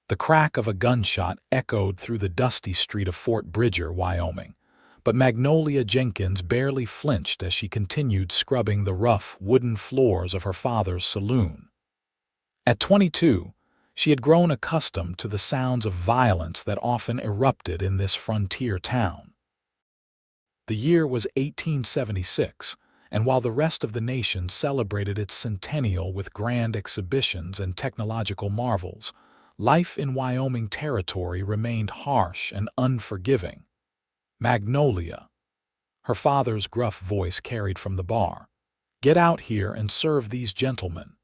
The crack of a gunshot echoed through the dusty street of Fort Bridger, Wyoming, but Magnolia Jenkins barely flinched as she continued scrubbing the rough, wooden floors of her father's saloon. At 22, she had grown accustomed to the sounds of violence that often erupted in this frontier town. The year was 1876, and while the rest of the nation celebrated its centennial with grand exhibitions and technological marvels, life in Wyoming territory remained harsh and unforgiving. Magnolia, her father's gruff voice carried from the bar. Get out here and serve these gentlemen.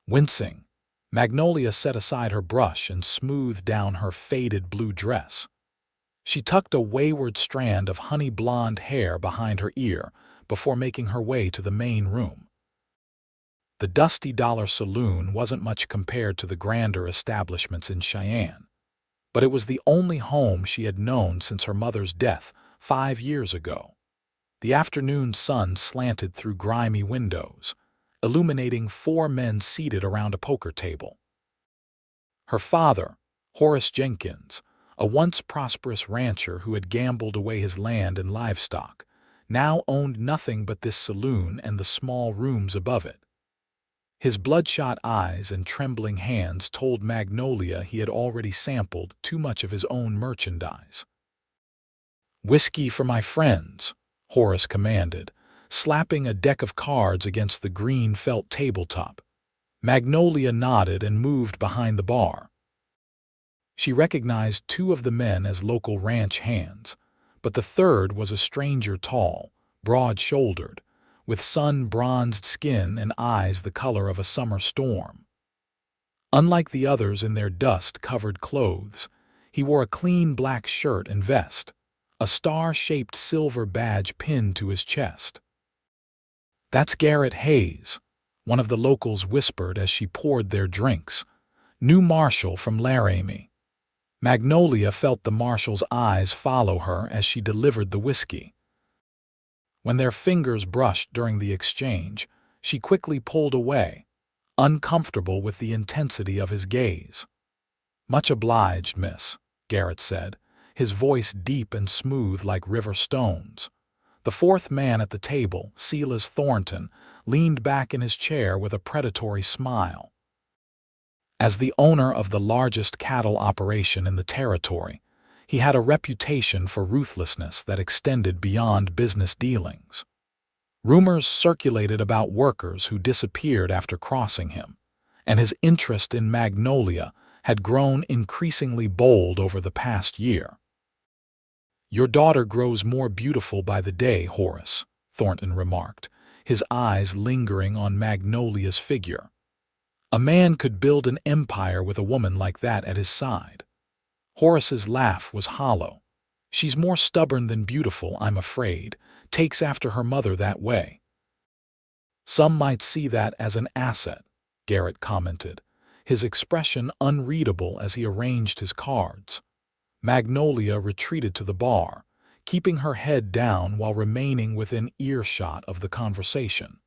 Wincing, Magnolia set aside her brush and smoothed down her faded blue dress. She tucked a wayward strand of honey-blonde hair behind her ear before making her way to the main room. The Dusty Dollar Saloon wasn't much compared to the grander establishments in Cheyenne, but it was the only home she had known since her mother's death 5 years ago. The afternoon sun slanted through grimy windows, illuminating 4 men seated around a poker table. Her father, Horace Jenkins, a once prosperous rancher who had gambled away his land and livestock, now owned nothing but this saloon and the small rooms above it. His bloodshot eyes and trembling hands told Magnolia he had already sampled too much of his own merchandise. "Whiskey for my friends," Horace commanded, slapping a deck of cards against the green felt tabletop. Magnolia nodded and moved behind the bar. She recognized 2 of the men as local ranch hands, but the third was a stranger, tall, broad-shouldered, with sun-bronzed skin and eyes the color of a summer storm. Unlike the others in their dust-covered clothes, he wore a clean black shirt and vest, a star-shaped silver badge pinned to his chest. "That's Garrett Hayes," one of the locals whispered as she poured their drinks. "New marshal from Laramie." Magnolia felt the marshal's eyes follow her as she delivered the whiskey. When their fingers brushed during the exchange, she quickly pulled away, uncomfortable with the intensity of his gaze. "Much obliged, miss," Garrett said, his voice deep and smooth like river stones. The 4th man at the table, Silas Thornton, leaned back in his chair with a predatory smile. As the owner of the largest cattle operation in the territory, he had a reputation for ruthlessness that extended beyond business dealings. Rumors circulated about workers who disappeared after crossing him, and his interest in Magnolia had grown increasingly bold over the past year. "Your daughter grows more beautiful by the day, Horace," Thornton remarked, his eyes lingering on Magnolia's figure. A man could build an empire with a woman like that at his side. Horace's laugh was hollow. "She's more stubborn than beautiful, I'm afraid. Takes after her mother that way." "Some might see that as an asset," Garrett commented, his expression unreadable as he arranged his cards. Magnolia retreated to the bar, keeping her head down while remaining within earshot of the conversation.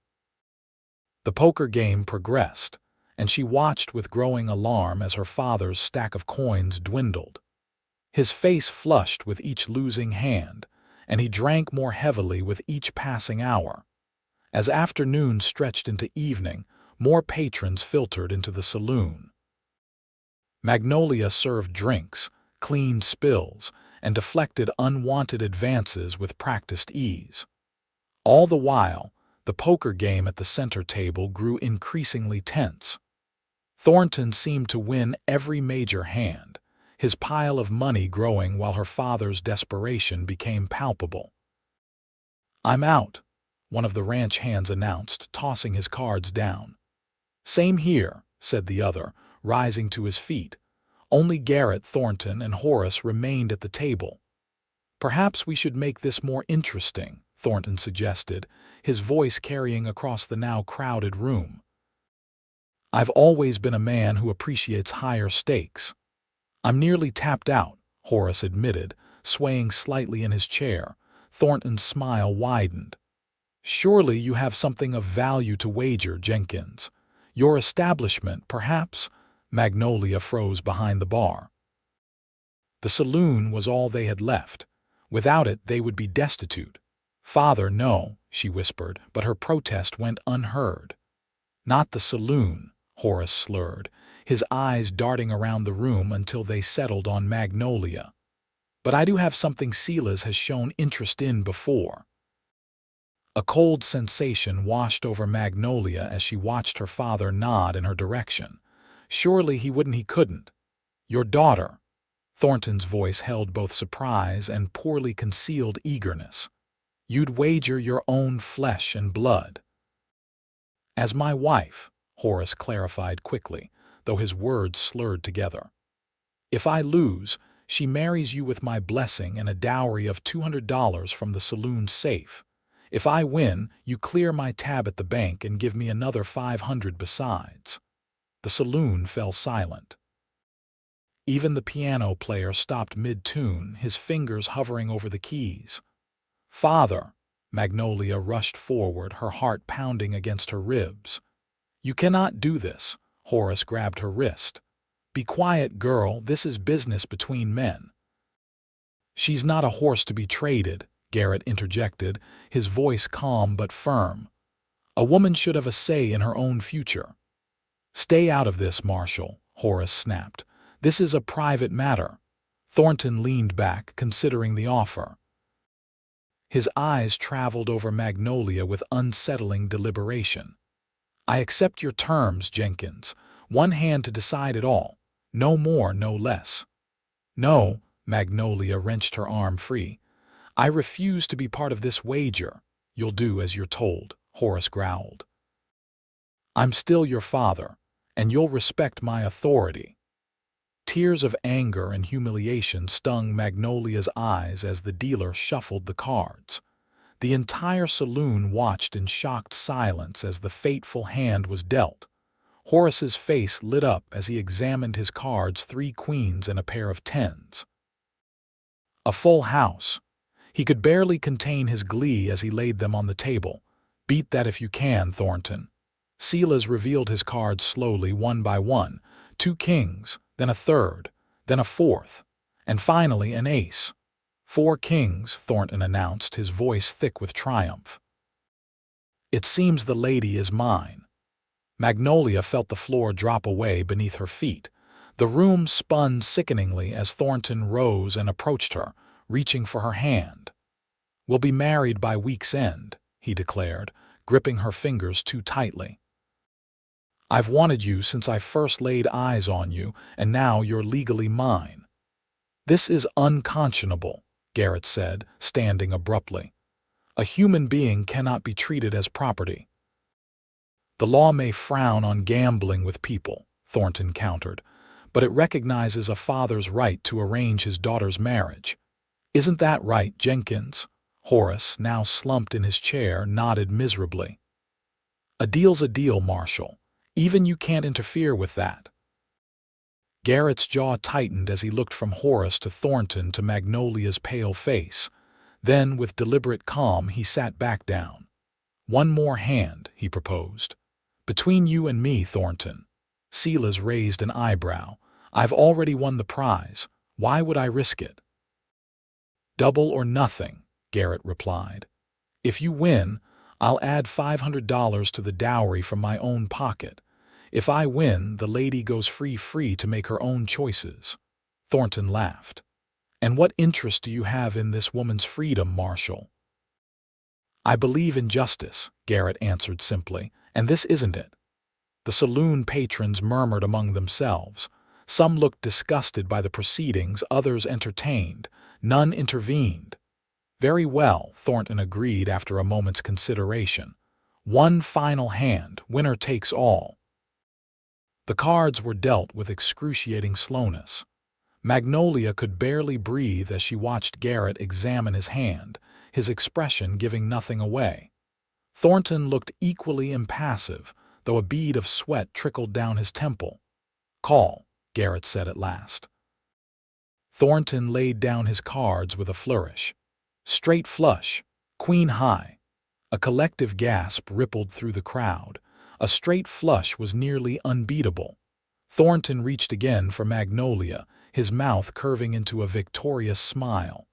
The poker game progressed, and she watched with growing alarm as her father's stack of coins dwindled. His face flushed with each losing hand, and he drank more heavily with each passing hour. As afternoon stretched into evening, more patrons filtered into the saloon. Magnolia served drinks, cleaned spills, and deflected unwanted advances with practiced ease. All the while, the poker game at the center table grew increasingly tense. Thornton seemed to win every major hand, his pile of money growing while her father's desperation became palpable. "I'm out," one of the ranch hands announced, tossing his cards down. "Same here," said the other, rising to his feet. Only Garrett, Thornton, and Horace remained at the table. "Perhaps we should make this more interesting," Thornton suggested, his voice carrying across the now crowded room. "I've always been a man who appreciates higher stakes." "I'm nearly tapped out," Horace admitted, swaying slightly in his chair. Thornton's smile widened. "Surely you have something of value to wager, Jenkins. Your establishment, perhaps?" Magnolia froze behind the bar. The saloon was all they had left. Without it, they would be destitute. "Father, no," she whispered, but her protest went unheard. "Not the saloon," Horace slurred, his eyes darting around the room until they settled on Magnolia. "But I do have something Silas has shown interest in before." A cold sensation washed over Magnolia as she watched her father nod in her direction. Surely he couldn't. "Your daughter." Thornton's voice held both surprise and poorly concealed eagerness. "You'd wager your own flesh and blood." "As my wife," Horace clarified quickly, though his words slurred together. "If I lose, she marries you with my blessing and a dowry of $200 from the saloon safe. If I win, you clear my tab at the bank and give me another $500 besides." The saloon fell silent. Even the piano player stopped mid-tune, his fingers hovering over the keys. "Father!" Magnolia rushed forward, her heart pounding against her ribs. "You cannot do this," Horace grabbed her wrist. "Be quiet, girl, this is business between men." "She's not a horse to be traded," Garrett interjected, his voice calm but firm. "A woman should have a say in her own future." "Stay out of this, Marshal," Horace snapped. "This is a private matter." Thornton leaned back, considering the offer. His eyes traveled over Magnolia with unsettling deliberation. "I accept your terms, Jenkins. One hand to decide it all. No more, no less." "No," Magnolia wrenched her arm free. "I refuse to be part of this wager." "You'll do as you're told," Horace growled. "I'm still your father, and you'll respect my authority." Tears of anger and humiliation stung Magnolia's eyes as the dealer shuffled the cards. The entire saloon watched in shocked silence as the fateful hand was dealt. Horace's face lit up as he examined his cards, 3 queens and a pair of 10s. A full house. He could barely contain his glee as he laid them on the table. "Beat that if you can, Thornton." Silas revealed his cards slowly, one by one. 2 kings, then a third, then a fourth, and finally an ace. 4 kings, Thornton announced, his voice thick with triumph. "It seems the lady is mine." Magnolia felt the floor drop away beneath her feet. The room spun sickeningly as Thornton rose and approached her, reaching for her hand. "We'll be married by week's end," he declared, gripping her fingers too tightly. "I've wanted you since I first laid eyes on you, and now you're legally mine." "This is unconscionable," Garrett said, standing abruptly. "A human being cannot be treated as property." "The law may frown on gambling with people," Thornton countered, "but it recognizes a father's right to arrange his daughter's marriage. Isn't that right, Jenkins?" Horace, now slumped in his chair, nodded miserably. "A deal's a deal, Marshal. Even you can't interfere with that." Garrett's jaw tightened as he looked from Horace to Thornton to Magnolia's pale face. Then, with deliberate calm, he sat back down. "One more hand," he proposed. "Between you and me, Thornton." Silas raised an eyebrow. "I've already won the prize. Why would I risk it?" "Double or nothing," Garrett replied. "If you win, I'll add $500 to the dowry from my own pocket. If I win, the lady goes free to make her own choices." Thornton laughed. "And what interest do you have in this woman's freedom, Marshal?" "I believe in justice," Garrett answered simply, "and this isn't it." The saloon patrons murmured among themselves. Some looked disgusted by the proceedings, others entertained. None intervened. "Very well," Thornton agreed after a moment's consideration. "One final hand, winner takes all." The cards were dealt with excruciating slowness. Magnolia could barely breathe as she watched Garrett examine his hand, his expression giving nothing away. Thornton looked equally impassive, though a bead of sweat trickled down his temple. "Call," Garrett said at last. Thornton laid down his cards with a flourish. Straight flush, queen high. A collective gasp rippled through the crowd. A straight flush was nearly unbeatable. Thornton reached again for Magnolia, his mouth curving into a victorious smile.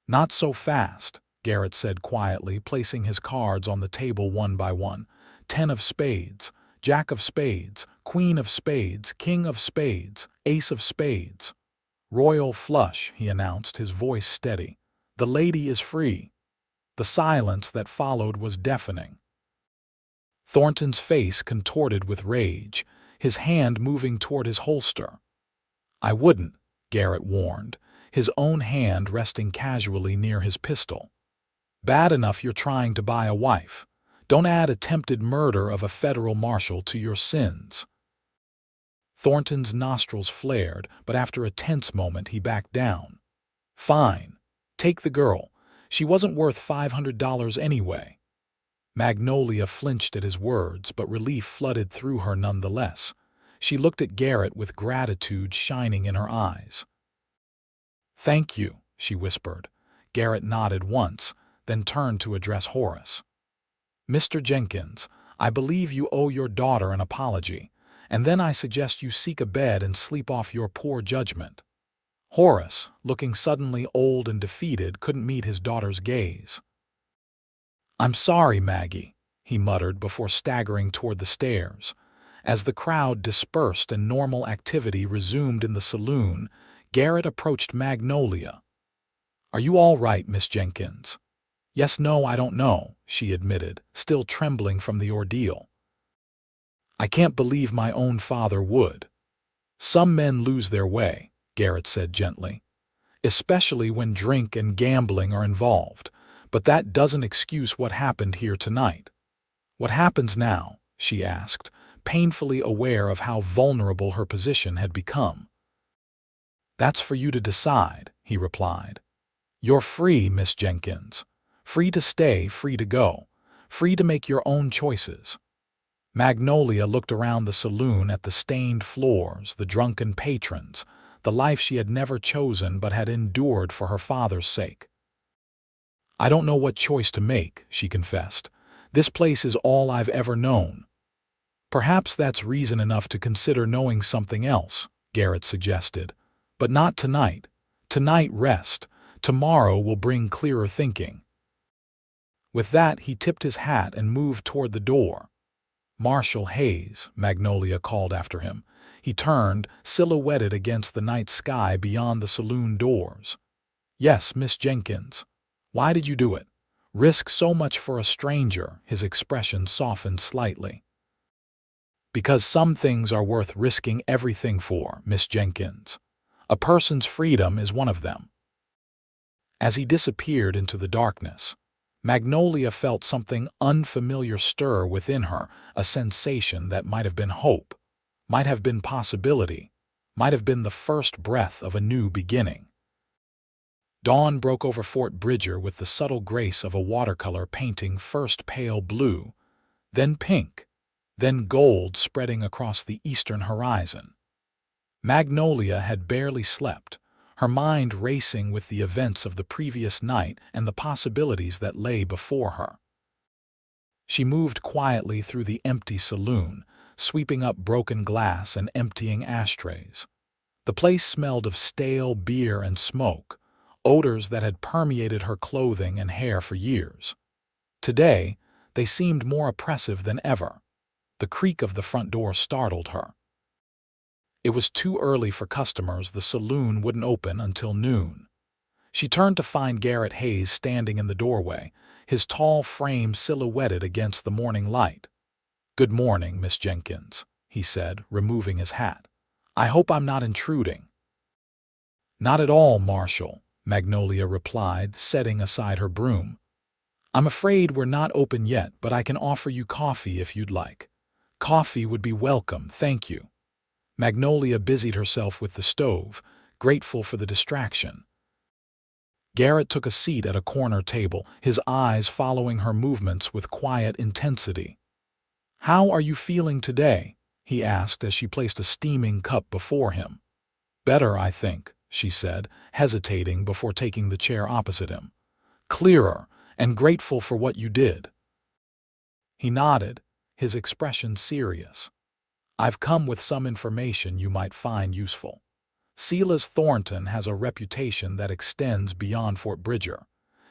"Not so fast," Garrett said quietly, placing his cards on the table one by one. 10 of spades, Jack of spades, Queen of spades, King of spades, Ace of spades. "Royal flush," he announced, his voice steady. "The lady is free." The silence that followed was deafening. Thornton's face contorted with rage, his hand moving toward his holster. "I wouldn't," Garrett warned, his own hand resting casually near his pistol. "Bad enough you're trying to buy a wife. Don't add attempted murder of a federal marshal to your sins." Thornton's nostrils flared, but after a tense moment he backed down. "Fine. Take the girl. She wasn't worth $500 anyway." Magnolia flinched at his words, but relief flooded through her nonetheless. She looked at Garrett with gratitude shining in her eyes. "Thank you," she whispered. Garrett nodded once, then turned to address Horace. "Mr. Jenkins, I believe you owe your daughter an apology, and then I suggest you seek a bed and sleep off your poor judgment." Horace, looking suddenly old and defeated, couldn't meet his daughter's gaze. "I'm sorry, Maggie," he muttered before staggering toward the stairs. As the crowd dispersed and normal activity resumed in the saloon, Garrett approached Magnolia. "Are you all right, Miss Jenkins?" "Yes, no, I don't know," she admitted, still trembling from the ordeal. "I can't believe my own father would." "Some men lose their way," Garrett said gently, "especially when drink and gambling are involved, but that doesn't excuse what happened here tonight." "What happens now?" she asked, painfully aware of how vulnerable her position had become. "That's for you to decide," he replied. "You're free, Miss Jenkins. Free to stay, free to go. Free to make your own choices." Magnolia looked around the saloon at the stained floors, the drunken patrons, the life she had never chosen but had endured for her father's sake. "I don't know what choice to make," she confessed. "This place is all I've ever known." "Perhaps that's reason enough to consider knowing something else," Garrett suggested. "But not tonight. Tonight, rest. Tomorrow will bring clearer thinking." With that, he tipped his hat and moved toward the door. "Marshal Hayes," Magnolia called after him. He turned, silhouetted against the night sky beyond the saloon doors. "Yes, Miss Jenkins." "Why did you do it? Risk so much for a stranger?" His expression softened slightly. "Because some things are worth risking everything for, Miss Jenkins. A person's freedom is one of them." As he disappeared into the darkness, Magnolia felt something unfamiliar stir within her, a sensation that might have been hope, might have been possibility, might have been the first breath of a new beginning. Dawn broke over Fort Bridger with the subtle grace of a watercolor painting, first pale blue, then pink, then gold spreading across the eastern horizon. Magnolia had barely slept, her mind racing with the events of the previous night and the possibilities that lay before her. She moved quietly through the empty saloon, sweeping up broken glass and emptying ashtrays. The place smelled of stale beer and smoke, odors that had permeated her clothing and hair for years. Today, they seemed more oppressive than ever. The creak of the front door startled her. It was too early for customers. The saloon wouldn't open until noon. She turned to find Garrett Hayes standing in the doorway, his tall frame silhouetted against the morning light. "Good morning, Miss Jenkins," he said, removing his hat. "I hope I'm not intruding." "Not at all, Marshal," Magnolia replied, setting aside her broom. "I'm afraid we're not open yet, but I can offer you coffee if you'd like." "Coffee would be welcome, thank you." Magnolia busied herself with the stove, grateful for the distraction. Garrett took a seat at a corner table, his eyes following her movements with quiet intensity. "How are you feeling today?" he asked as she placed a steaming cup before him. "Better, I think," she said, hesitating before taking the chair opposite him. "Clearer, and grateful for what you did." He nodded, his expression serious. I've come with some information you might find useful. Silas Thornton has a reputation that extends beyond Fort Bridger.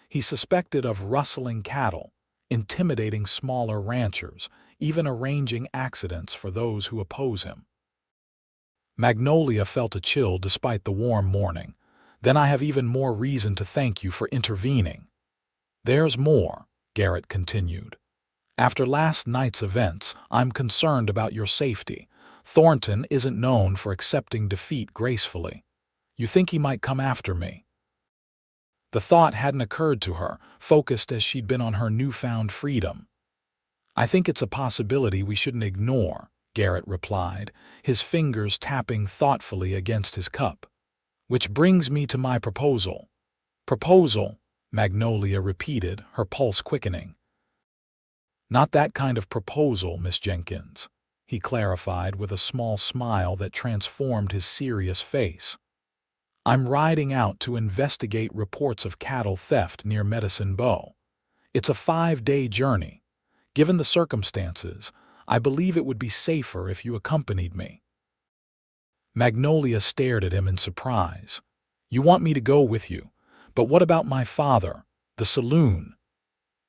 He's suspected of rustling cattle, intimidating smaller ranchers, even arranging accidents for those who oppose him. Magnolia felt a chill despite the warm morning. Then I have even more reason to thank you for intervening. There's more, Garrett continued. After last night's events, I'm concerned about your safety. Thornton isn't known for accepting defeat gracefully. You think he might come after me? The thought hadn't occurred to her, focused as she'd been on her newfound freedom. I think it's a possibility we shouldn't ignore, Garrett replied, his fingers tapping thoughtfully against his cup. Which brings me to my proposal. Proposal, Magnolia repeated, her pulse quickening. Not that kind of proposal, Miss Jenkins, he clarified with a small smile that transformed his serious face. I'm riding out to investigate reports of cattle theft near Medicine Bow. It's a 5-day journey. Given the circumstances, I believe it would be safer if you accompanied me. Magnolia stared at him in surprise. You want me to go with you, but what about my father, the saloon?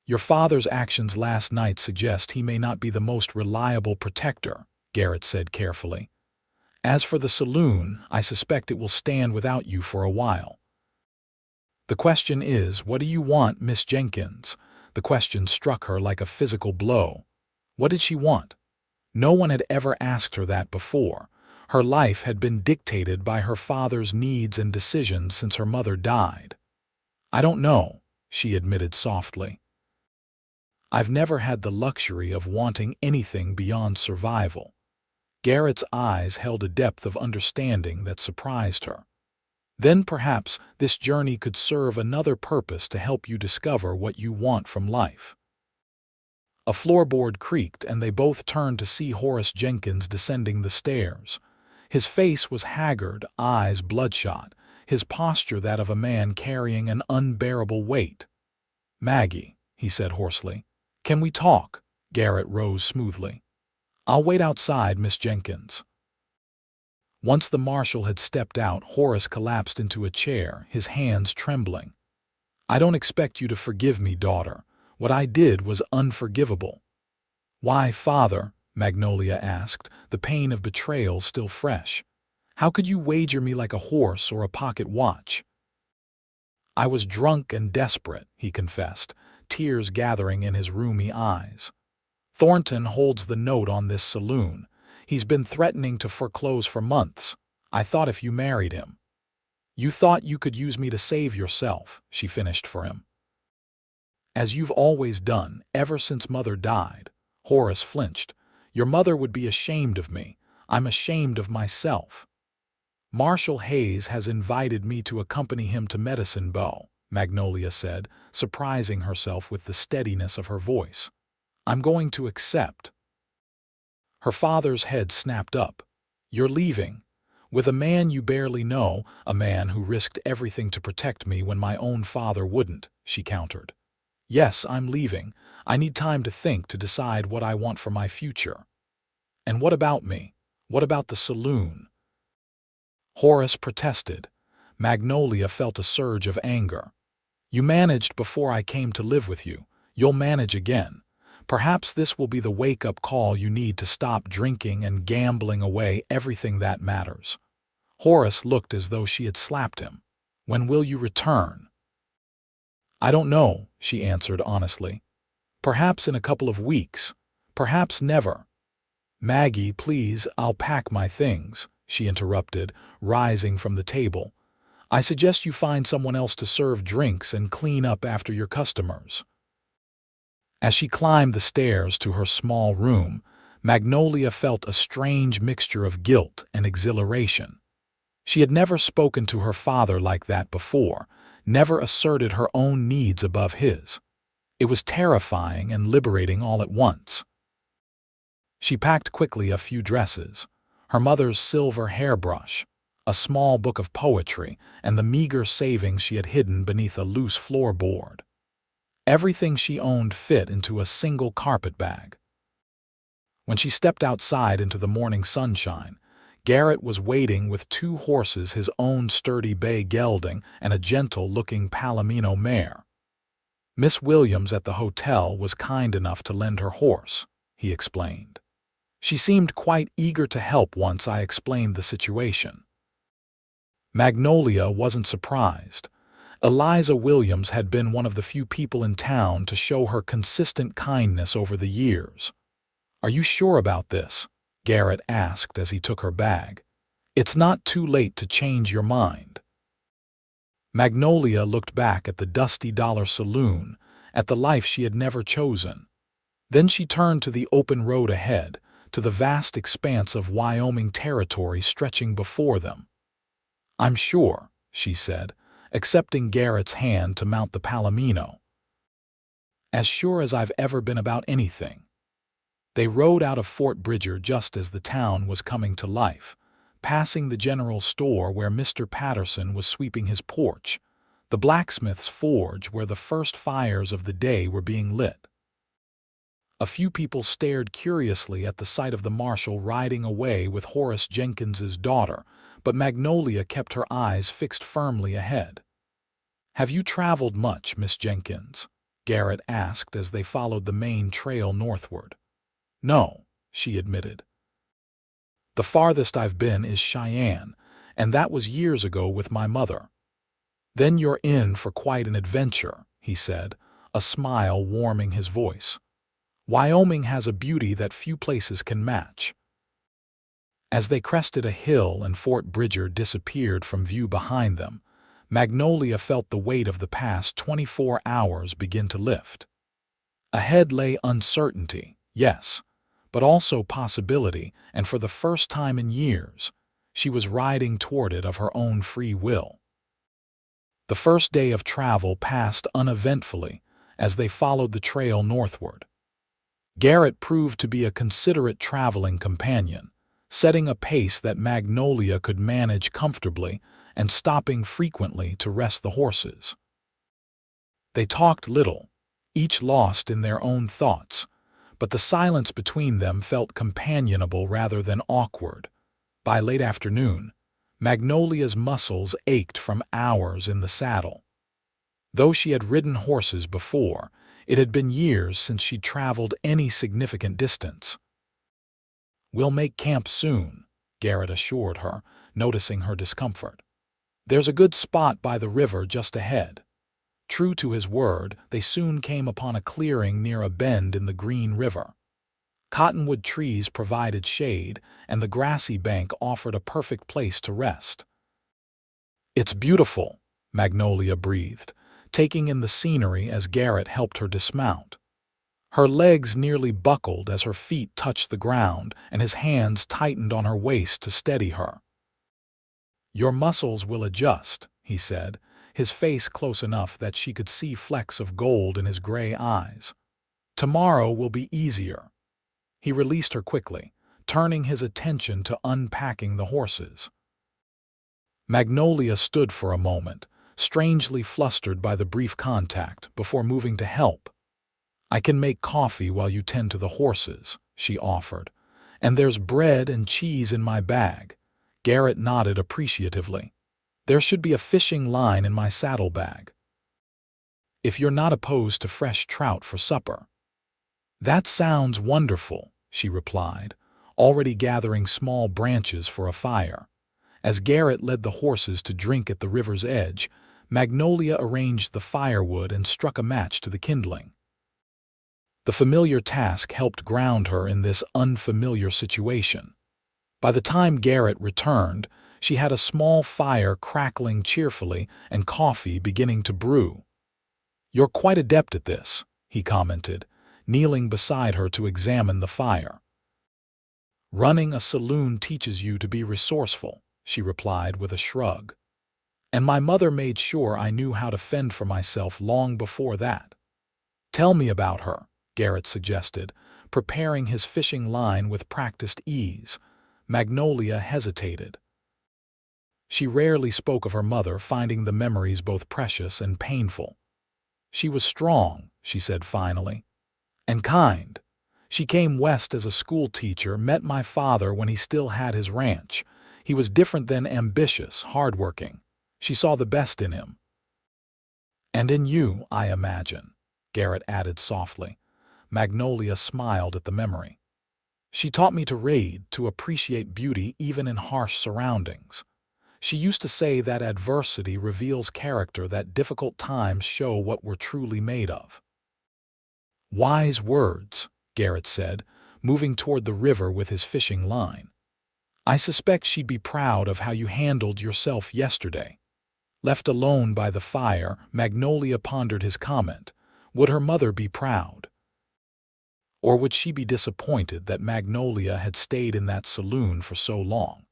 Your father's actions last night suggest he may not be the most reliable protector, Garrett said carefully. As for the saloon, I suspect it will stand without you for a while. The question is, what do you want, Miss Jenkins? The question struck her like a physical blow. What did she want? No one had ever asked her that before. Her life had been dictated by her father's needs and decisions since her mother died. I don't know, she admitted softly. I've never had the luxury of wanting anything beyond survival. Garrett's eyes held a depth of understanding that surprised her. Then perhaps this journey could serve another purpose to help you discover what you want from life. A floorboard creaked and they both turned to see Horace Jenkins descending the stairs. His face was haggard, eyes bloodshot, his posture that of a man carrying an unbearable weight. Maggie, he said hoarsely. Can we talk? Garrett rose smoothly. I'll wait outside, Miss Jenkins. Once the marshal had stepped out, Horace collapsed into a chair, his hands trembling. I don't expect you to forgive me, daughter. What I did was unforgivable. Why, father? Magnolia asked, the pain of betrayal still fresh. How could you wager me like a horse or a pocket watch? I was drunk and desperate, he confessed, tears gathering in his rheumy eyes. Thornton holds the note on this saloon. He's been threatening to foreclose for months. I thought if you married him. You thought you could use me to save yourself, she finished for him. As you've always done, ever since Mother died. Horace flinched. Your mother would be ashamed of me. I'm ashamed of myself. Marshal Hayes has invited me to accompany him to Medicine Bow, Magnolia said, surprising herself with the steadiness of her voice. I'm going to accept. Her father's head snapped up. You're leaving. With a man you barely know, a man who risked everything to protect me when my own father wouldn't, she countered. Yes, I'm leaving. I need time to think, to decide what I want for my future. And what about me? What about the saloon? Horace protested. Magnolia felt a surge of anger. You managed before I came to live with you. You'll manage again. Perhaps this will be the wake-up call you need to stop drinking and gambling away everything that matters. Horace looked as though she had slapped him. When will you return? I don't know, she answered honestly. Perhaps in a couple of weeks. Perhaps never. Maggie, please, I'll pack my things, she interrupted, rising from the table. I suggest you find someone else to serve drinks and clean up after your customers. As she climbed the stairs to her small room, Magnolia felt a strange mixture of guilt and exhilaration. She had never spoken to her father like that before, never asserted her own needs above his. It was terrifying and liberating all at once. She packed quickly a few dresses, her mother's silver hairbrush, a small book of poetry, and the meager savings she had hidden beneath a loose floorboard. Everything she owned fit into a single carpet bag. When she stepped outside into the morning sunshine, Garrett was waiting with 2 horses, his own sturdy bay gelding and a gentle-looking Palomino mare. Miss Williams at the hotel was kind enough to lend her horse, he explained. She seemed quite eager to help once I explained the situation. Magnolia wasn't surprised. Eliza Williams had been one of the few people in town to show her consistent kindness over the years. "Are you sure about this?" Garrett asked as he took her bag. "It's not too late to change your mind." Magnolia looked back at the dusty dollar saloon, at the life she had never chosen. Then she turned to the open road ahead, to the vast expanse of Wyoming territory stretching before them. "I'm sure," she said, accepting Garrett's hand to mount the Palomino. "As sure as I've ever been about anything." They rode out of Fort Bridger just as the town was coming to life, passing the general store where Mr. Patterson was sweeping his porch, the blacksmith's forge where the first fires of the day were being lit. A few people stared curiously at the sight of the marshal riding away with Horace Jenkins's daughter, but Magnolia kept her eyes fixed firmly ahead. "Have you traveled much, Miss Jenkins?" Garrett asked as they followed the main trail northward. "No," she admitted. "The farthest I've been is Cheyenne, and that was years ago with my mother." "Then you're in for quite an adventure," he said, a smile warming his voice. "Wyoming has a beauty that few places can match." As they crested a hill and Fort Bridger disappeared from view behind them, Magnolia felt the weight of the past 24 hours begin to lift. Ahead lay uncertainty, yes, but also possibility, and for the first time in years, she was riding toward it of her own free will. The first day of travel passed uneventfully as they followed the trail northward. Garrett proved to be a considerate traveling companion, setting a pace that Magnolia could manage comfortably and stopping frequently to rest the horses. They talked little, each lost in their own thoughts, but the silence between them felt companionable rather than awkward. By late afternoon, Magnolia's muscles ached from hours in the saddle. Though she had ridden horses before, it had been years since she'd traveled any significant distance. "We'll make camp soon," Garrett assured her, noticing her discomfort. "There's a good spot by the river just ahead." True to his word, they soon came upon a clearing near a bend in the Green River. Cottonwood trees provided shade, and the grassy bank offered a perfect place to rest. "It's beautiful," Magnolia breathed, taking in the scenery as Garrett helped her dismount. Her legs nearly buckled as her feet touched the ground, and his hands tightened on her waist to steady her. "Your muscles will adjust," he said, his face close enough that she could see flecks of gold in his gray eyes. "Tomorrow will be easier." He released her quickly, turning his attention to unpacking the horses. Magnolia stood for a moment, strangely flustered by the brief contact, before moving to help. "I can make coffee while you tend to the horses," she offered. "And there's bread and cheese in my bag." Garrett nodded appreciatively. "There should be a fishing line in my saddlebag." "If you're not opposed to fresh trout for supper." "That sounds wonderful," she replied, already gathering small branches for a fire. As Garrett led the horses to drink at the river's edge, Magnolia arranged the firewood and struck a match to the kindling. The familiar task helped ground her in this unfamiliar situation. By the time Garrett returned, she had a small fire crackling cheerfully and coffee beginning to brew. "You're quite adept at this," he commented, kneeling beside her to examine the fire. "Running a saloon teaches you to be resourceful," she replied with a shrug. "And my mother made sure I knew how to fend for myself long before that." "Tell me about her," Garrett suggested, preparing his fishing line with practiced ease. Magnolia hesitated. She rarely spoke of her mother, finding the memories both precious and painful. "She was strong," she said finally, "and kind. She came west as a school teacher, met my father when he still had his ranch. He was different than ambitious, hardworking. She saw the best in him. And in you, I imagine, Garrett added softly. Magnolia smiled at the memory. She taught me to read, to appreciate beauty even in harsh surroundings. She used to say that adversity reveals character, that difficult times show what we're truly made of. Wise words, Garrett said, moving toward the river with his fishing line. I suspect she'd be proud of how you handled yourself yesterday. Left alone by the fire, Magnolia pondered his comment. Would her mother be proud? Or would she be disappointed that Magnolia had stayed in that saloon for so long,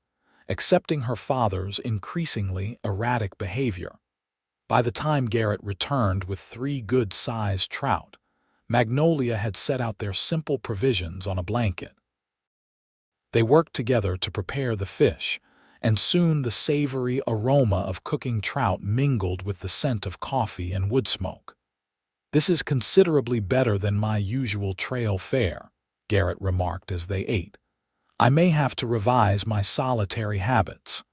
accepting her father's increasingly erratic behavior? By the time Garrett returned with 3 good-sized trout, Magnolia had set out their simple provisions on a blanket. They worked together to prepare the fish, and soon the savory aroma of cooking trout mingled with the scent of coffee and wood smoke. This is considerably better than my usual trail fare, Garrett remarked as they ate. I may have to revise my solitary habits.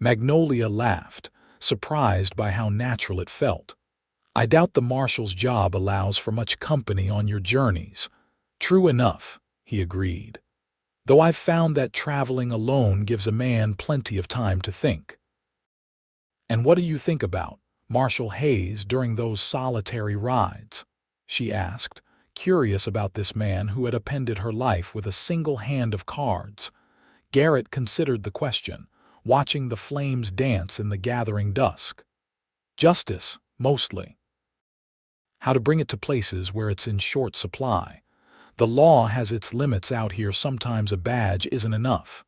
Magnolia laughed, surprised by how natural it felt. I doubt the marshal's job allows for much company on your journeys. True enough, he agreed. Though I've found that traveling alone gives a man plenty of time to think. And what do you think about Marshal Hayes during those solitary rides? She asked, curious about this man who had appended her life with a single hand of cards. Garrett considered the question, watching the flames dance in the gathering dusk. Justice, mostly. How to bring it to places where it's in short supply. The law has its limits out here. Sometimes a badge isn't enough.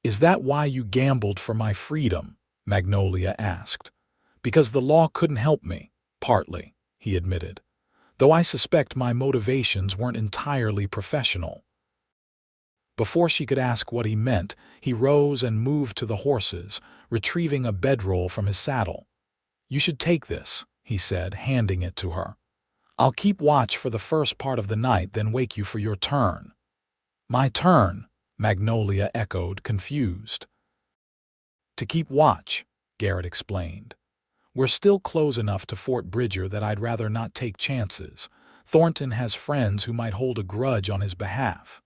Is that why you gambled for my freedom? Magnolia asked. Because the law couldn't help me, partly, he admitted, though I suspect my motivations weren't entirely professional. Before she could ask what he meant, he rose and moved to the horses, retrieving a bedroll from his saddle. You should take this, he said, handing it to her. I'll keep watch for the first part of the night, then wake you for your turn. My turn, Magnolia echoed, confused. To keep watch, Garrett explained. We're still close enough to Fort Bridger that I'd rather not take chances. Thornton has friends who might hold a grudge on his behalf.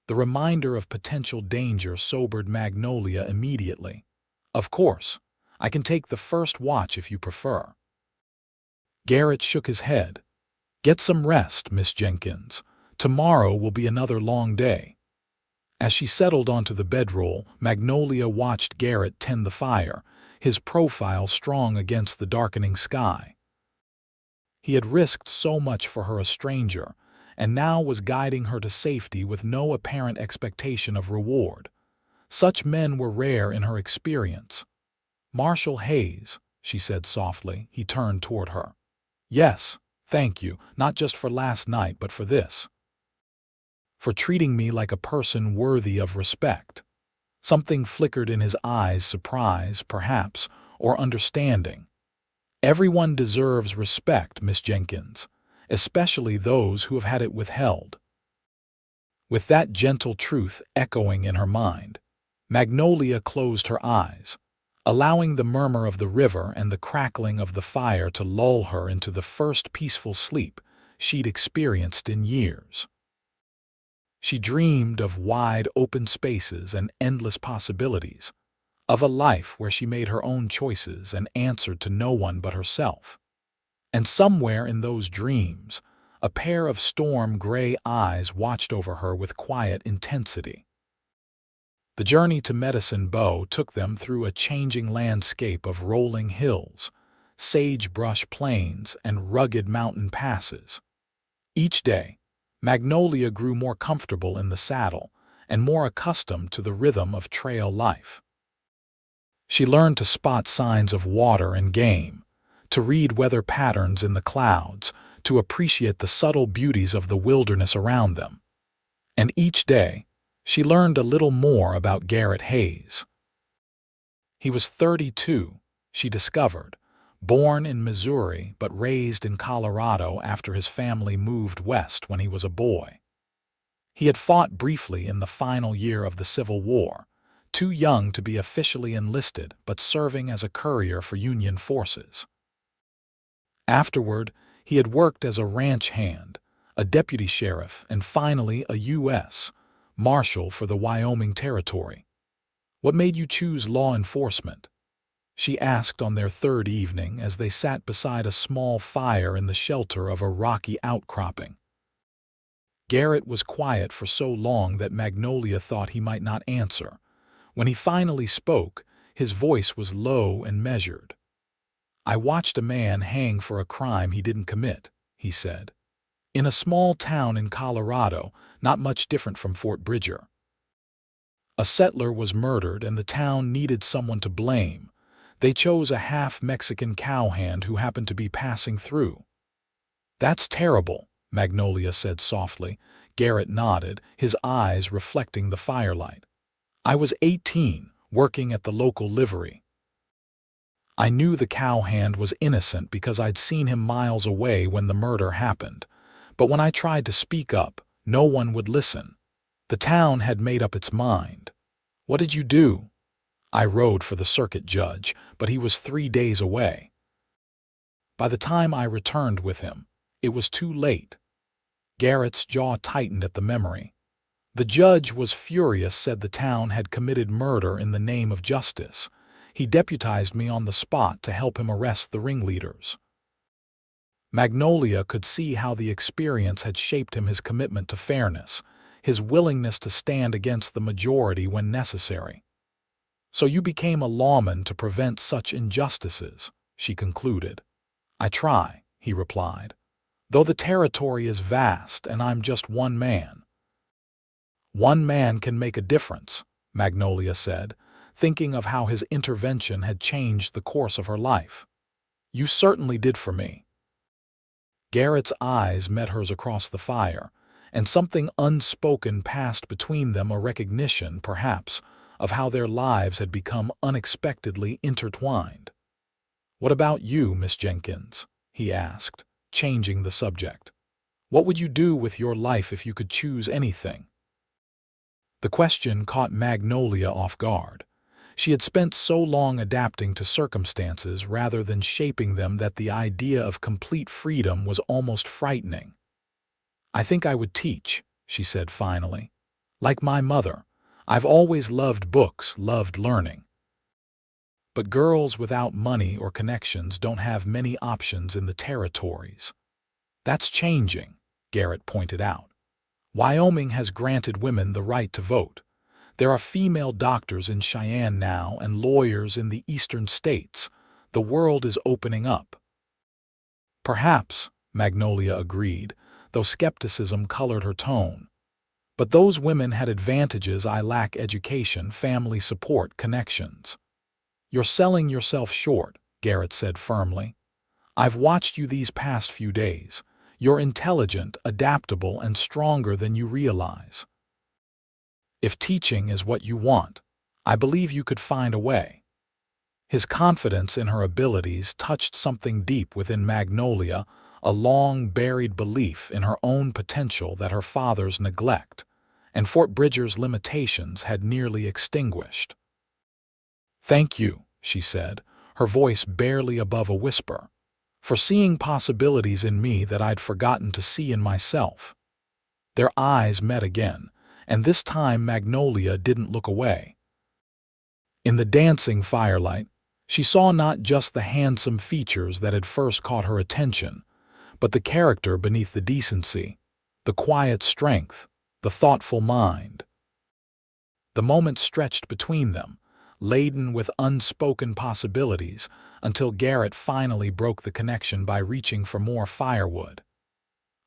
The reminder of potential danger sobered Magnolia immediately. Of course, I can take the first watch if you prefer. Garrett shook his head. Get some rest, Miss Jenkins. Tomorrow will be another long day. As she settled onto the bedroll, Magnolia watched Garrett tend the fire, his profile strong against the darkening sky. He had risked so much for her, a stranger, and now was guiding her to safety with no apparent expectation of reward. Such men were rare in her experience. Marshal Hayes, she said softly. He turned toward her. Yes, thank you, not just for last night, but for this. For treating me like a person worthy of respect. Something flickered in his eyes, surprise, perhaps, or understanding. Everyone deserves respect, Miss Jenkins, especially those who have had it withheld. With that gentle truth echoing in her mind, Magnolia closed her eyes, allowing the murmur of the river and the crackling of the fire to lull her into the first peaceful sleep she'd experienced in years. She dreamed of wide open spaces and endless possibilities, of a life where she made her own choices and answered to no one but herself. And somewhere in those dreams, a pair of storm-gray eyes watched over her with quiet intensity. The journey to Medicine Bow took them through a changing landscape of rolling hills, sagebrush plains, and rugged mountain passes. Each day, Magnolia grew more comfortable in the saddle and more accustomed to the rhythm of trail life. She learned to spot signs of water and game, to read weather patterns in the clouds, to appreciate the subtle beauties of the wilderness around them. And each day, she learned a little more about Garrett Hayes. He was 32, she discovered, Born in Missouri but raised in Colorado after his family moved west when he was a boy. He had fought briefly in the final year of the Civil War, too young to be officially enlisted but serving as a courier for Union forces. Afterward, he had worked as a ranch hand, a deputy sheriff, and finally a U.S. marshal for the Wyoming Territory. "What made you choose law enforcement?" she asked on their third evening as they sat beside a small fire in the shelter of a rocky outcropping. Garrett was quiet for so long that Magnolia thought he might not answer. When he finally spoke, his voice was low and measured. "I watched a man hang for a crime he didn't commit," he said. "In a small town in Colorado, not much different from Fort Bridger. A settler was murdered and the town needed someone to blame. They chose a half-Mexican cowhand who happened to be passing through." "That's terrible," Magnolia said softly. Garrett nodded, his eyes reflecting the firelight. "I was 18, working at the local livery. I knew the cowhand was innocent because I'd seen him miles away when the murder happened. But when I tried to speak up, no one would listen. The town had made up its mind." "What did you do?" "I rode for the circuit judge, but he was 3 days away. By the time I returned with him, it was too late." Garrett's jaw tightened at the memory. "The judge was furious, said the town had committed murder in the name of justice. He deputized me on the spot to help him arrest the ringleaders." Magnolia could see how the experience had shaped him, his commitment to fairness, his willingness to stand against the majority when necessary. "So you became a lawman to prevent such injustices," she concluded. "I try," he replied, "though the territory is vast and I'm just one man." "One man can make a difference," Magnolia said, thinking of how his intervention had changed the course of her life. "You certainly did for me." Garrett's eyes met hers across the fire, and something unspoken passed between them, a recognition, perhaps, of how their lives had become unexpectedly intertwined. "What about you, Miss Jenkins?" he asked, changing the subject. "What would you do with your life if you could choose anything?" The question caught Magnolia off guard. She had spent so long adapting to circumstances rather than shaping them that the idea of complete freedom was almost frightening. "I think I would teach," she said finally. "Like my mother, I've always loved books, loved learning. But girls without money or connections don't have many options in the territories." "That's changing," Garrett pointed out. "Wyoming has granted women the right to vote. There are female doctors in Cheyenne now and lawyers in the eastern states. The world is opening up." "Perhaps," Magnolia agreed, though skepticism colored her tone. "But those women had advantages I lack: education, family support, connections." "You're selling yourself short," Garrett said firmly. "I've watched you these past few days. You're intelligent, adaptable, and stronger than you realize. If teaching is what you want, I believe you could find a way." His confidence in her abilities touched something deep within Magnolia, a long-buried belief in her own potential that her father's neglect and Fort Bridger's limitations had nearly extinguished. "Thank you," she said, her voice barely above a whisper, "for seeing possibilities in me that I'd forgotten to see in myself." Their eyes met again, and this time Magnolia didn't look away. In the dancing firelight, she saw not just the handsome features that had first caught her attention, but the character beneath the decency, the quiet strength, the thoughtful mind. The moment stretched between them, laden with unspoken possibilities, until Garrett finally broke the connection by reaching for more firewood.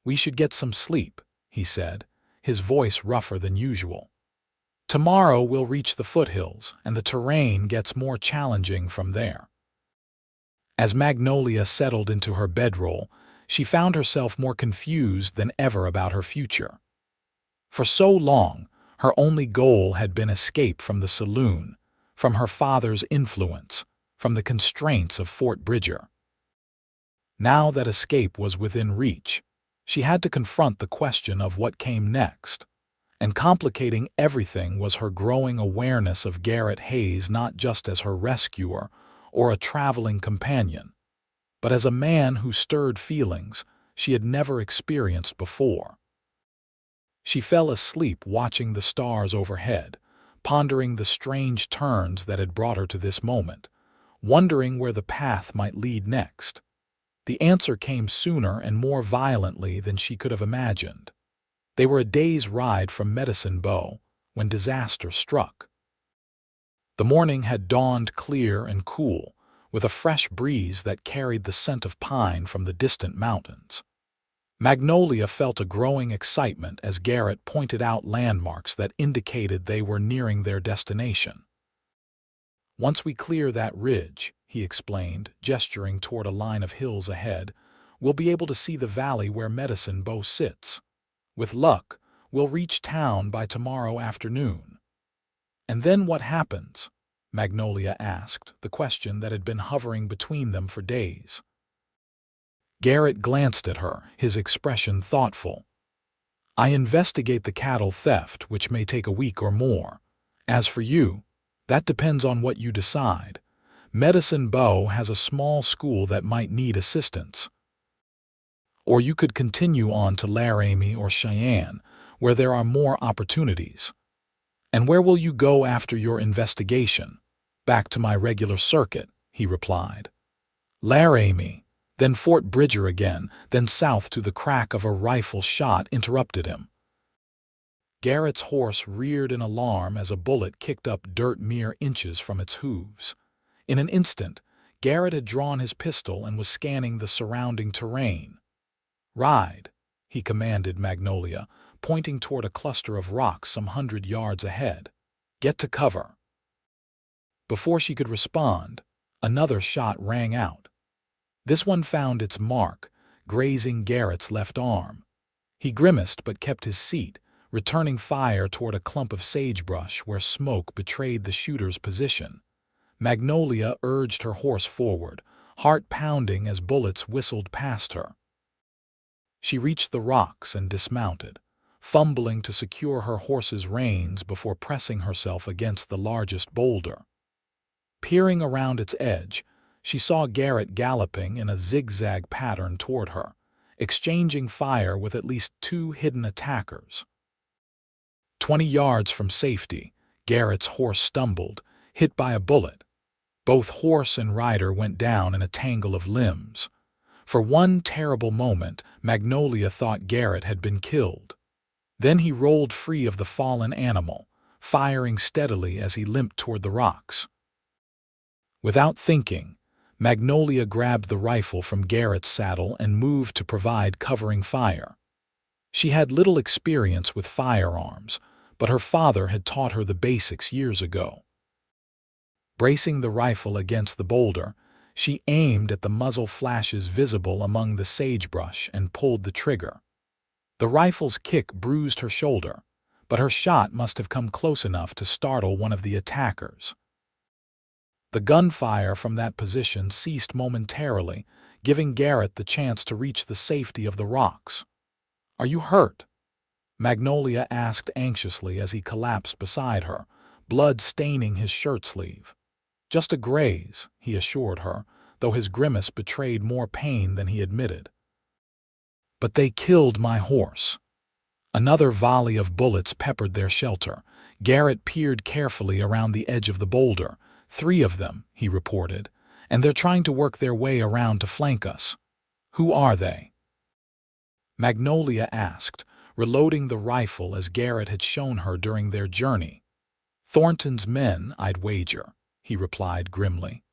"We should get some sleep," he said, his voice rougher than usual. "Tomorrow we'll reach the foothills, and the terrain gets more challenging from there." As Magnolia settled into her bedroll, she found herself more confused than ever about her future. For so long, her only goal had been escape from the saloon, from her father's influence, from the constraints of Fort Bridger. Now that escape was within reach, she had to confront the question of what came next. And complicating everything was her growing awareness of Garrett Hayes not just as her rescuer or a traveling companion, but as a man who stirred feelings she had never experienced before. She fell asleep watching the stars overhead, pondering the strange turns that had brought her to this moment, wondering where the path might lead next. The answer came sooner and more violently than she could have imagined. They were a day's ride from Medicine Bow when disaster struck. The morning had dawned clear and cool, with a fresh breeze that carried the scent of pine from the distant mountains. Magnolia felt a growing excitement as Garrett pointed out landmarks that indicated they were nearing their destination. "Once we clear that ridge," he explained, gesturing toward a line of hills ahead, "we'll be able to see the valley where Medicine Bow sits. With luck, we'll reach town by tomorrow afternoon." "And then what happens?" Magnolia asked, the question that had been hovering between them for days. Garrett glanced at her, his expression thoughtful. "I investigate the cattle theft, which may take a week or more. As for you, that depends on what you decide. Medicine Bow has a small school that might need assistance. Or you could continue on to Laramie or Cheyenne, where there are more opportunities. And where will you go after your investigation?" "Back to my regular circuit," he replied. "Laramie, then Fort Bridger again, then south to the crack of a rifle shot," interrupted him. Garrett's horse reared in alarm as a bullet kicked up dirt mere inches from its hooves. In an instant, Garrett had drawn his pistol and was scanning the surrounding terrain. "Ride," he commanded Magnolia, pointing toward a cluster of rocks some 100 yards ahead. "Get to cover." Before she could respond, another shot rang out. This one found its mark, grazing Garrett's left arm. He grimaced but kept his seat, returning fire toward a clump of sagebrush where smoke betrayed the shooter's position. Magnolia urged her horse forward, heart pounding as bullets whistled past her. She reached the rocks and dismounted, fumbling to secure her horse's reins before pressing herself against the largest boulder. Peering around its edge, she saw Garrett galloping in a zigzag pattern toward her, exchanging fire with at least 2 hidden attackers. 20 yards from safety, Garrett's horse stumbled, hit by a bullet. Both horse and rider went down in a tangle of limbs. For one terrible moment, Magnolia thought Garrett had been killed. Then he rolled free of the fallen animal, firing steadily as he limped toward the rocks. Without thinking, Magnolia grabbed the rifle from Garrett's saddle and moved to provide covering fire. She had little experience with firearms, but her father had taught her the basics years ago. Bracing the rifle against the boulder, she aimed at the muzzle flashes visible among the sagebrush and pulled the trigger. The rifle's kick bruised her shoulder, but her shot must have come close enough to startle one of the attackers. The gunfire from that position ceased momentarily, giving Garrett the chance to reach the safety of the rocks. "Are you hurt?" Magnolia asked anxiously as he collapsed beside her, blood staining his shirt sleeve. "Just a graze," he assured her, though his grimace betrayed more pain than he admitted. "But they killed my horse." Another volley of bullets peppered their shelter. Garrett peered carefully around the edge of the boulder. 3 of them, he reported, "and they're trying to work their way around to flank us." "Who are they?" Magnolia asked, reloading the rifle as Garrett had shown her during their journey. "Thornton's men, I'd wager," he replied grimly.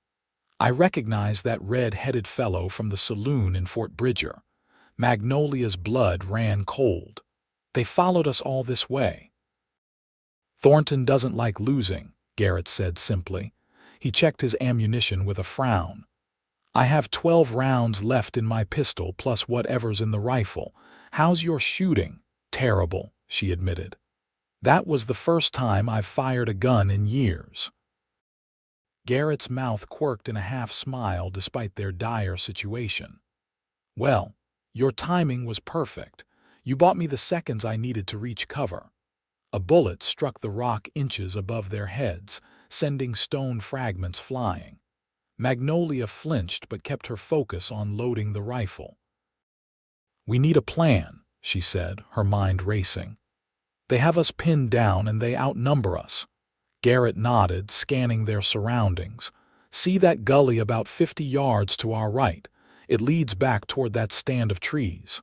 "I recognize that red-headed fellow from the saloon in Fort Bridger." Magnolia's blood ran cold. "They followed us all this way." "Thornton doesn't like losing," Garrett said simply. He checked his ammunition with a frown. "I have 12 rounds left in my pistol plus whatever's in the rifle. How's your shooting?" "Terrible," she admitted. "That was the first time I've fired a gun in years." Garrett's mouth quirked in a half-smile despite their dire situation. Well, your timing was perfect. You bought me the seconds I needed to reach cover. A bullet struck the rock inches above their heads, sending stone fragments flying. Magnolia flinched but kept her focus on loading the rifle. "We need a plan," she said, her mind racing. "They have us pinned down and they outnumber us." Garrett nodded, scanning their surroundings. "See that gully about 50 yards to our right? It leads back toward that stand of trees.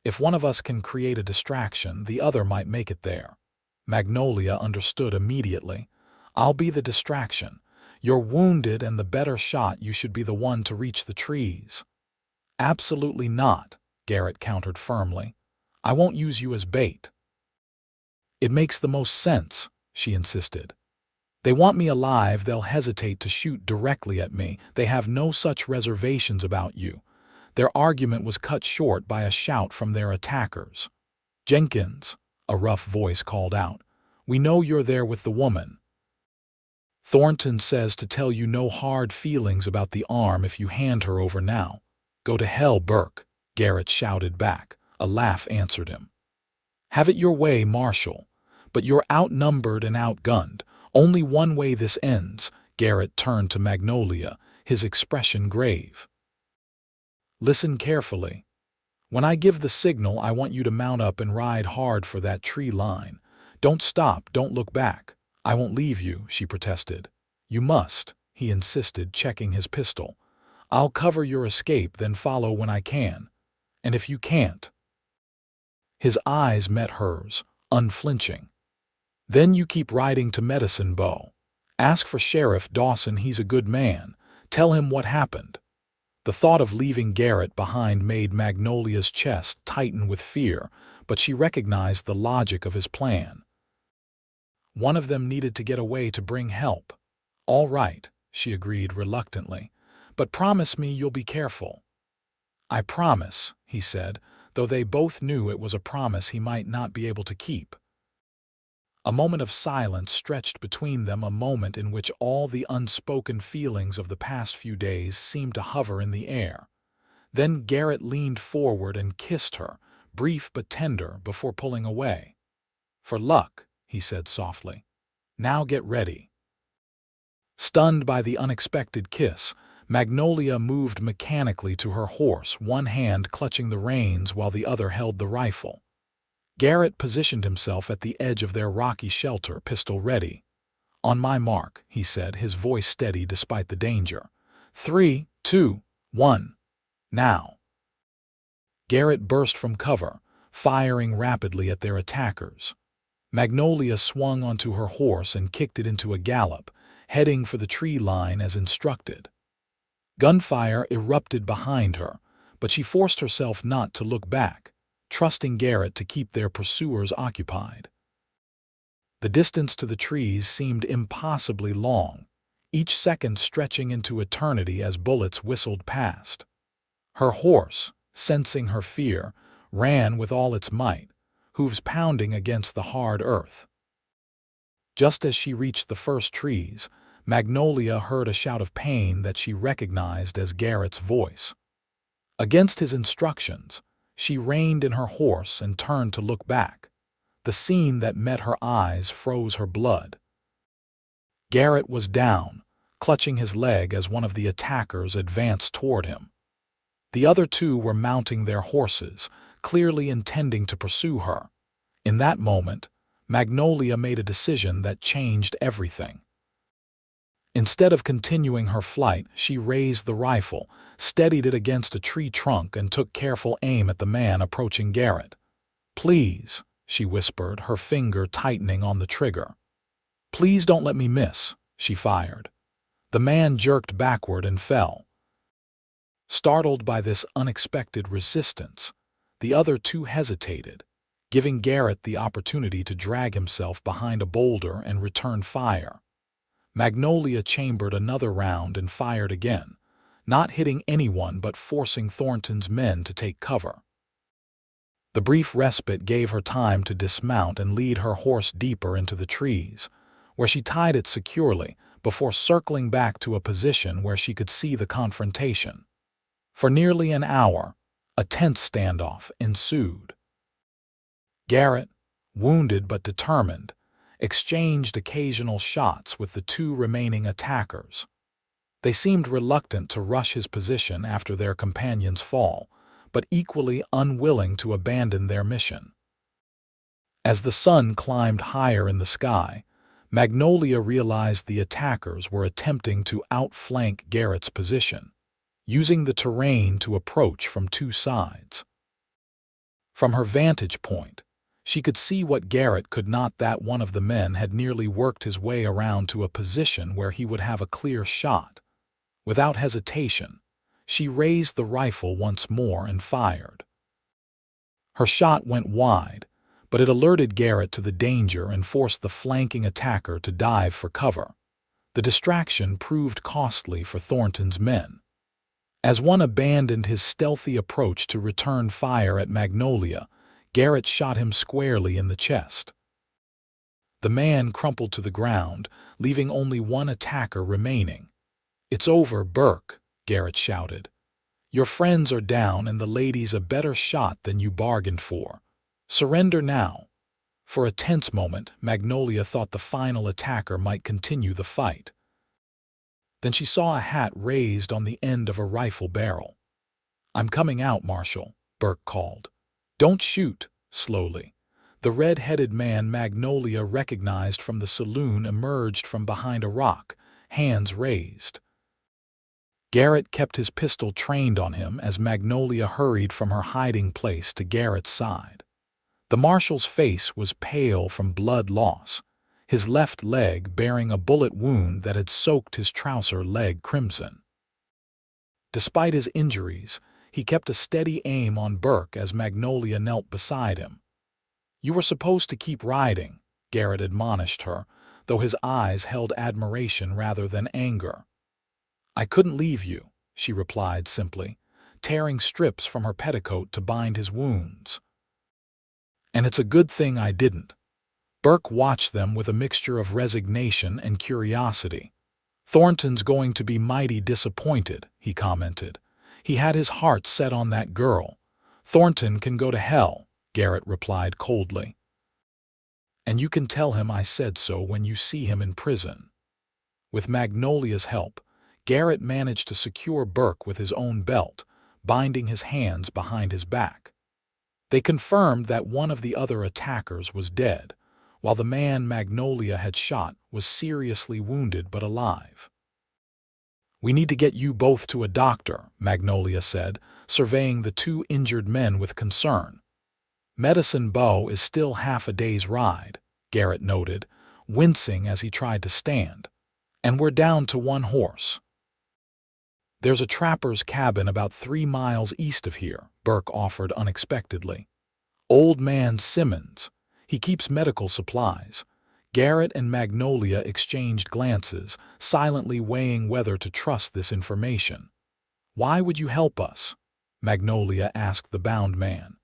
If one of us can create a distraction, the other might make it there." Magnolia understood immediately. "I'll be the distraction. You're wounded, and the better shot you should be the one to reach the trees." "Absolutely not," Garrett countered firmly. "I won't use you as bait." "It makes the most sense," she insisted. "They want me alive, they'll hesitate to shoot directly at me. They have no such reservations about you." Their argument was cut short by a shout from their attackers. "Jenkins," a rough voice called out, "we know you're there with the woman. Thornton says to tell you no hard feelings about the arm if you hand her over now." "Go to hell, Burke," Garrett shouted back. A laugh answered him. "Have it your way, Marshal. But you're outnumbered and outgunned. Only one way this ends." Garrett turned to Magnolia, his expression grave. "Listen carefully. When I give the signal, I want you to mount up and ride hard for that tree line. Don't stop, don't look back." "I won't leave you," she protested. "You must," he insisted, checking his pistol. "I'll cover your escape, then follow when I can. And if you can't—" His eyes met hers, unflinching. "Then you keep riding to Medicine Bow. Ask for Sheriff Dawson, he's a good man. Tell him what happened." The thought of leaving Garrett behind made Magnolia's chest tighten with fear, but she recognized the logic of his plan. One of them needed to get away to bring help. "All right," she agreed reluctantly, "but promise me you'll be careful." "I promise," he said, though they both knew it was a promise he might not be able to keep. A moment of silence stretched between them, a moment in which all the unspoken feelings of the past few days seemed to hover in the air. Then Garrett leaned forward and kissed her, brief but tender, before pulling away. "For luck," he said softly. "Now get ready." Stunned by the unexpected kiss, Magnolia moved mechanically to her horse, one hand clutching the reins while the other held the rifle. Garrett positioned himself at the edge of their rocky shelter, pistol ready. "On my mark," he said, his voice steady despite the danger. 3, 2, 1. Now." Garrett burst from cover, firing rapidly at their attackers. Magnolia swung onto her horse and kicked it into a gallop, heading for the tree line as instructed. Gunfire erupted behind her, but she forced herself not to look back, trusting Garrett to keep their pursuers occupied. The distance to the trees seemed impossibly long, each second stretching into eternity as bullets whistled past. Her horse, sensing her fear, ran with all its might, hooves pounding against the hard earth. Just as she reached the first trees, Magnolia heard a shout of pain that she recognized as Garrett's voice. Against his instructions, she reined in her horse and turned to look back. The scene that met her eyes froze her blood. Garrett was down, clutching his leg as one of the attackers advanced toward him. The other two were mounting their horses, clearly intending to pursue her. In that moment, Magnolia made a decision that changed everything. Instead of continuing her flight, she raised the rifle, steadied it against a tree trunk, and took careful aim at the man approaching Garrett. "Please," she whispered, her finger tightening on the trigger. "Please don't let me miss," she fired. The man jerked backward and fell. Startled by this unexpected resistance, the other two hesitated, giving Garrett the opportunity to drag himself behind a boulder and return fire. Magnolia chambered another round and fired again, not hitting anyone but forcing Thornton's men to take cover. The brief respite gave her time to dismount and lead her horse deeper into the trees, where she tied it securely before circling back to a position where she could see the confrontation. For nearly an hour, a tense standoff ensued. Garrett, wounded but determined, exchanged occasional shots with the two remaining attackers. They seemed reluctant to rush his position after their companion's fall, but equally unwilling to abandon their mission. As the sun climbed higher in the sky, Magnolia realized the attackers were attempting to outflank Garrett's position, using the terrain to approach from two sides. From her vantage point, she could see what Garrett could not, that one of the men had nearly worked his way around to a position where he would have a clear shot. Without hesitation, she raised the rifle once more and fired. Her shot went wide, but it alerted Garrett to the danger and forced the flanking attacker to dive for cover. The distraction proved costly for Thornton's men. As one abandoned his stealthy approach to return fire at Magnolia, Garrett shot him squarely in the chest. The man crumpled to the ground, leaving only one attacker remaining. "It's over, Burke," Garrett shouted. "Your friends are down and the lady's a better shot than you bargained for. Surrender now." For a tense moment, Magnolia thought the final attacker might continue the fight. Then she saw a hat raised on the end of a rifle barrel. "I'm coming out, Marshal," Burke called. "Don't shoot." Slowly, the red-headed man Magnolia recognized from the saloon emerged from behind a rock, hands raised. Garrett kept his pistol trained on him as Magnolia hurried from her hiding place to Garrett's side. The marshal's face was pale from blood loss, his left leg bearing a bullet wound that had soaked his trouser leg crimson. Despite his injuries, he kept a steady aim on Burke as Magnolia knelt beside him. "You were supposed to keep riding," Garrett admonished her, though his eyes held admiration rather than anger. "I couldn't leave you," she replied simply, tearing strips from her petticoat to bind his wounds. "And it's a good thing I didn't." Burke watched them with a mixture of resignation and curiosity. "Thornton's going to be mighty disappointed," he commented. "He had his heart set on that girl." "Thornton can go to hell," Garrett replied coldly. "And you can tell him I said so when you see him in prison." With Magnolia's help, Garrett managed to secure Burke with his own belt, binding his hands behind his back. They confirmed that one of the other attackers was dead, while the man Magnolia had shot was seriously wounded but alive. "We need to get you both to a doctor," Magnolia said, surveying the two injured men with concern. "Medicine Bow is still half a day's ride," Garrett noted, wincing as he tried to stand. "And we're down to one horse." "There's a trapper's cabin about 3 miles east of here," Burke offered unexpectedly. "Old man Simmons. He keeps medical supplies." Garrett and Magnolia exchanged glances, silently weighing whether to trust this information. "Why would you help us?" Magnolia asked the bound man.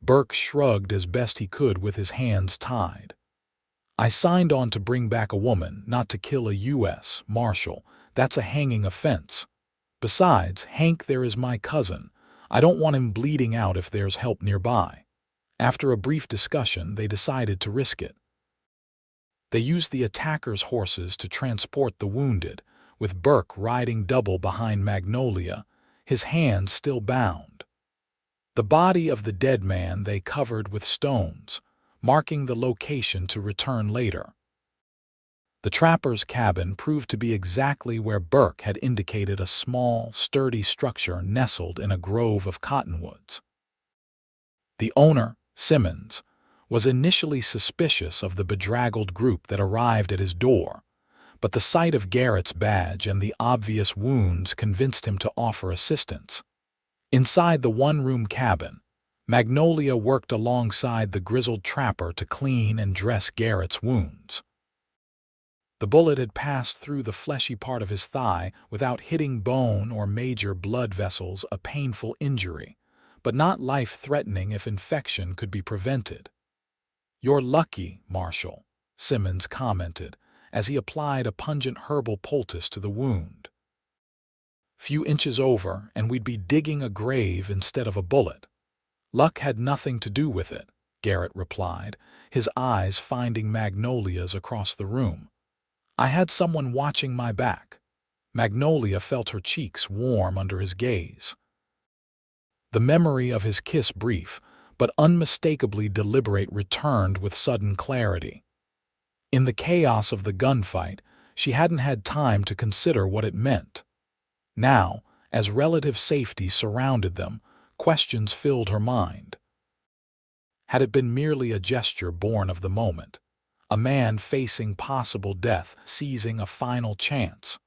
Burke shrugged as best he could with his hands tied. "I signed on to bring back a woman, not to kill a U.S. Marshal. That's a hanging offense. Besides, Hank there is my cousin. I don't want him bleeding out if there's help nearby." After a brief discussion, they decided to risk it. They used the attackers' horses to transport the wounded, with Burke riding double behind Magnolia, his hands still bound. The body of the dead man they covered with stones, marking the location to return later. The trapper's cabin proved to be exactly where Burke had indicated, a small, sturdy structure nestled in a grove of cottonwoods. The owner, Simmons, was initially suspicious of the bedraggled group that arrived at his door, but the sight of Garrett's badge and the obvious wounds convinced him to offer assistance. Inside the one-room cabin, Magnolia worked alongside the grizzled trapper to clean and dress Garrett's wounds. The bullet had passed through the fleshy part of his thigh without hitting bone or major blood vessels, a painful injury, but not life-threatening if infection could be prevented. "You're lucky, Marshal," Simmons commented as he applied a pungent herbal poultice to the wound. Few inches over, and we'd be digging a grave instead of a bullet. Luck had nothing to do with it, Garrett replied, his eyes finding Magnolia's across the room. I had someone watching my back. Magnolia felt her cheeks warm under his gaze. The memory of his kiss, brief but unmistakably deliberate, returned with sudden clarity. In the chaos of the gunfight, she hadn't had time to consider what it meant. Now, as relative safety surrounded them, questions filled her mind. Had it been merely a gesture born of the moment? A man facing possible death, seizing a final chance?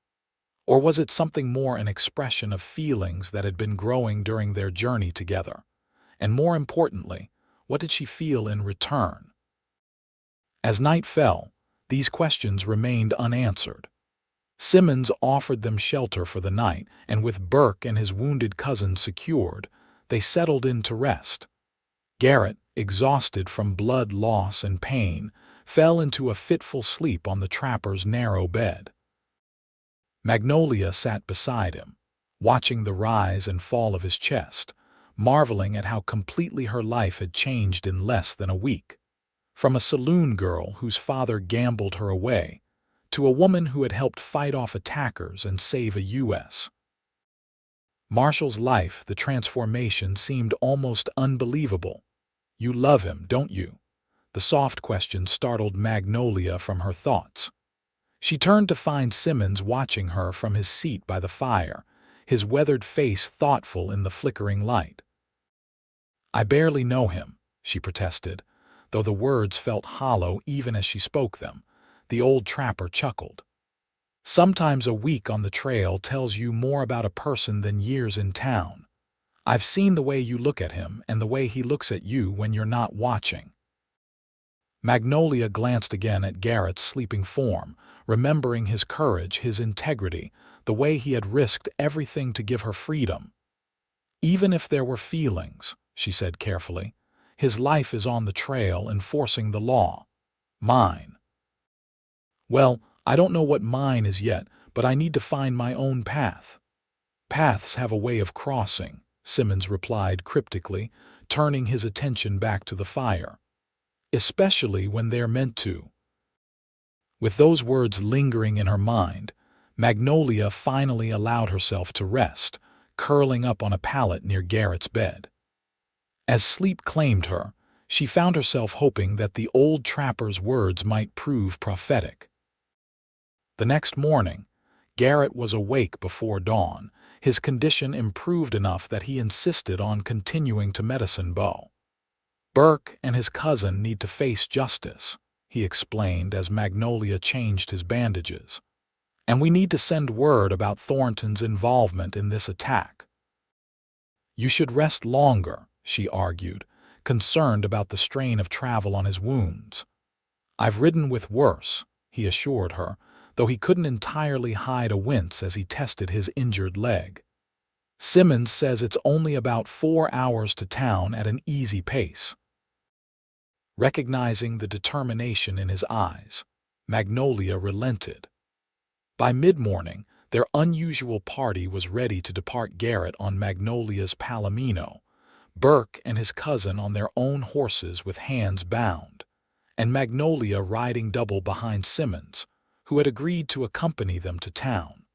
Or was it something more, an expression of feelings that had been growing during their journey together? And more importantly, what did she feel in return? As night fell, these questions remained unanswered. Simmons offered them shelter for the night, and with Burke and his wounded cousin secured, they settled in to rest. Garrett, exhausted from blood loss and pain, fell into a fitful sleep on the trapper's narrow bed. Magnolia sat beside him, watching the rise and fall of his chest, marveling at how completely her life had changed in less than a week. From a saloon girl whose father gambled her away, to a woman who had helped fight off attackers and save a U.S. Marshal's life, the transformation seemed almost unbelievable. "You love him, don't you?" The soft question startled Magnolia from her thoughts. She turned to find Simmons watching her from his seat by the fire, his weathered face thoughtful in the flickering light. "I barely know him," she protested, though the words felt hollow even as she spoke them. The old trapper chuckled. "Sometimes a week on the trail tells you more about a person than years in town. I've seen the way you look at him and the way he looks at you when you're not watching." Magnolia glanced again at Garrett's sleeping form, remembering his courage, his integrity, the way he had risked everything to give her freedom. "Even if there were feelings," she said carefully, "his life is on the trail enforcing the law. Mine. Well, I don't know what mine is yet, but I need to find my own path." "Paths have a way of crossing," Simmons replied cryptically, turning his attention back to the fire. "Especially when they're meant to." With those words lingering in her mind, Magnolia finally allowed herself to rest, curling up on a pallet near Garrett's bed. As sleep claimed her, she found herself hoping that the old trapper's words might prove prophetic. The next morning, Garrett was awake before dawn, his condition improved enough that he insisted on continuing to Medicine Bow. "Burke and his cousin need to face justice," he explained as Magnolia changed his bandages. "And we need to send word about Thornton's involvement in this attack." "You should rest longer," she argued, concerned about the strain of travel on his wounds. "I've ridden with worse," he assured her, though he couldn't entirely hide a wince as he tested his injured leg. "Simmons says it's only about 4 hours to town at an easy pace." Recognizing the determination in his eyes, Magnolia relented. By mid-morning, their unusual party was ready to depart. Garrett on Magnolia's Palomino, Burke and his cousin on their own horses with hands bound, and Magnolia riding double behind Simmons, who had agreed to accompany them to town.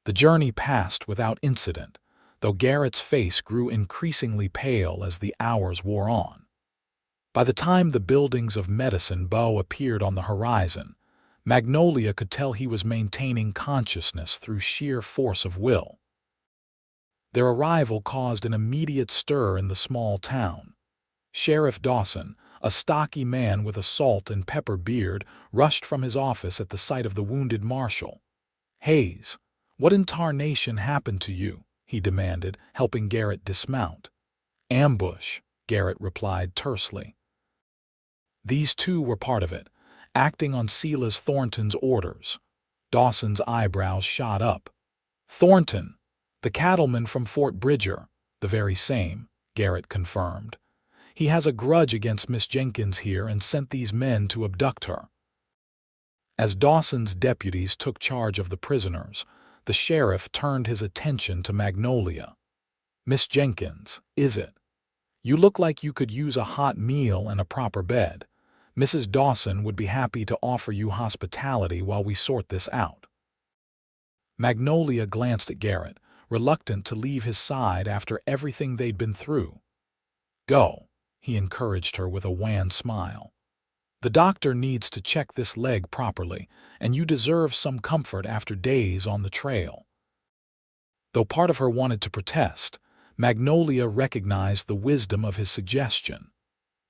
The journey passed without incident, though Garrett's face grew increasingly pale as the hours wore on. By the time the buildings of Medicine Bow appeared on the horizon, Magnolia could tell he was maintaining consciousness through sheer force of will. Their arrival caused an immediate stir in the small town. Sheriff Dawson, a stocky man with a salt and pepper beard, rushed from his office at the sight of the wounded marshal. "Hayes, what in tarnation happened to you?" he demanded, helping Garrett dismount. "Ambush," Garrett replied tersely. These two were part of it, acting on Silas Thornton's orders. Dawson's eyebrows shot up. "Thornton, the cattleman from Fort Bridger." "The very same," Garrett confirmed. "He has a grudge against Miss Jenkins here and sent these men to abduct her." As Dawson's deputies took charge of the prisoners, The sheriff turned his attention to Magnolia. "Miss Jenkins, is it? You look like you could use a hot meal and a proper bed. Mrs. Dawson would be happy to offer you hospitality while we sort this out." Magnolia glanced at Garrett, reluctant to leave his side after everything they'd been through. "Go," he encouraged her with a wan smile. "The doctor needs to check this leg properly, and you deserve some comfort after days on the trail." Though part of her wanted to protest, Magnolia recognized the wisdom of his suggestion.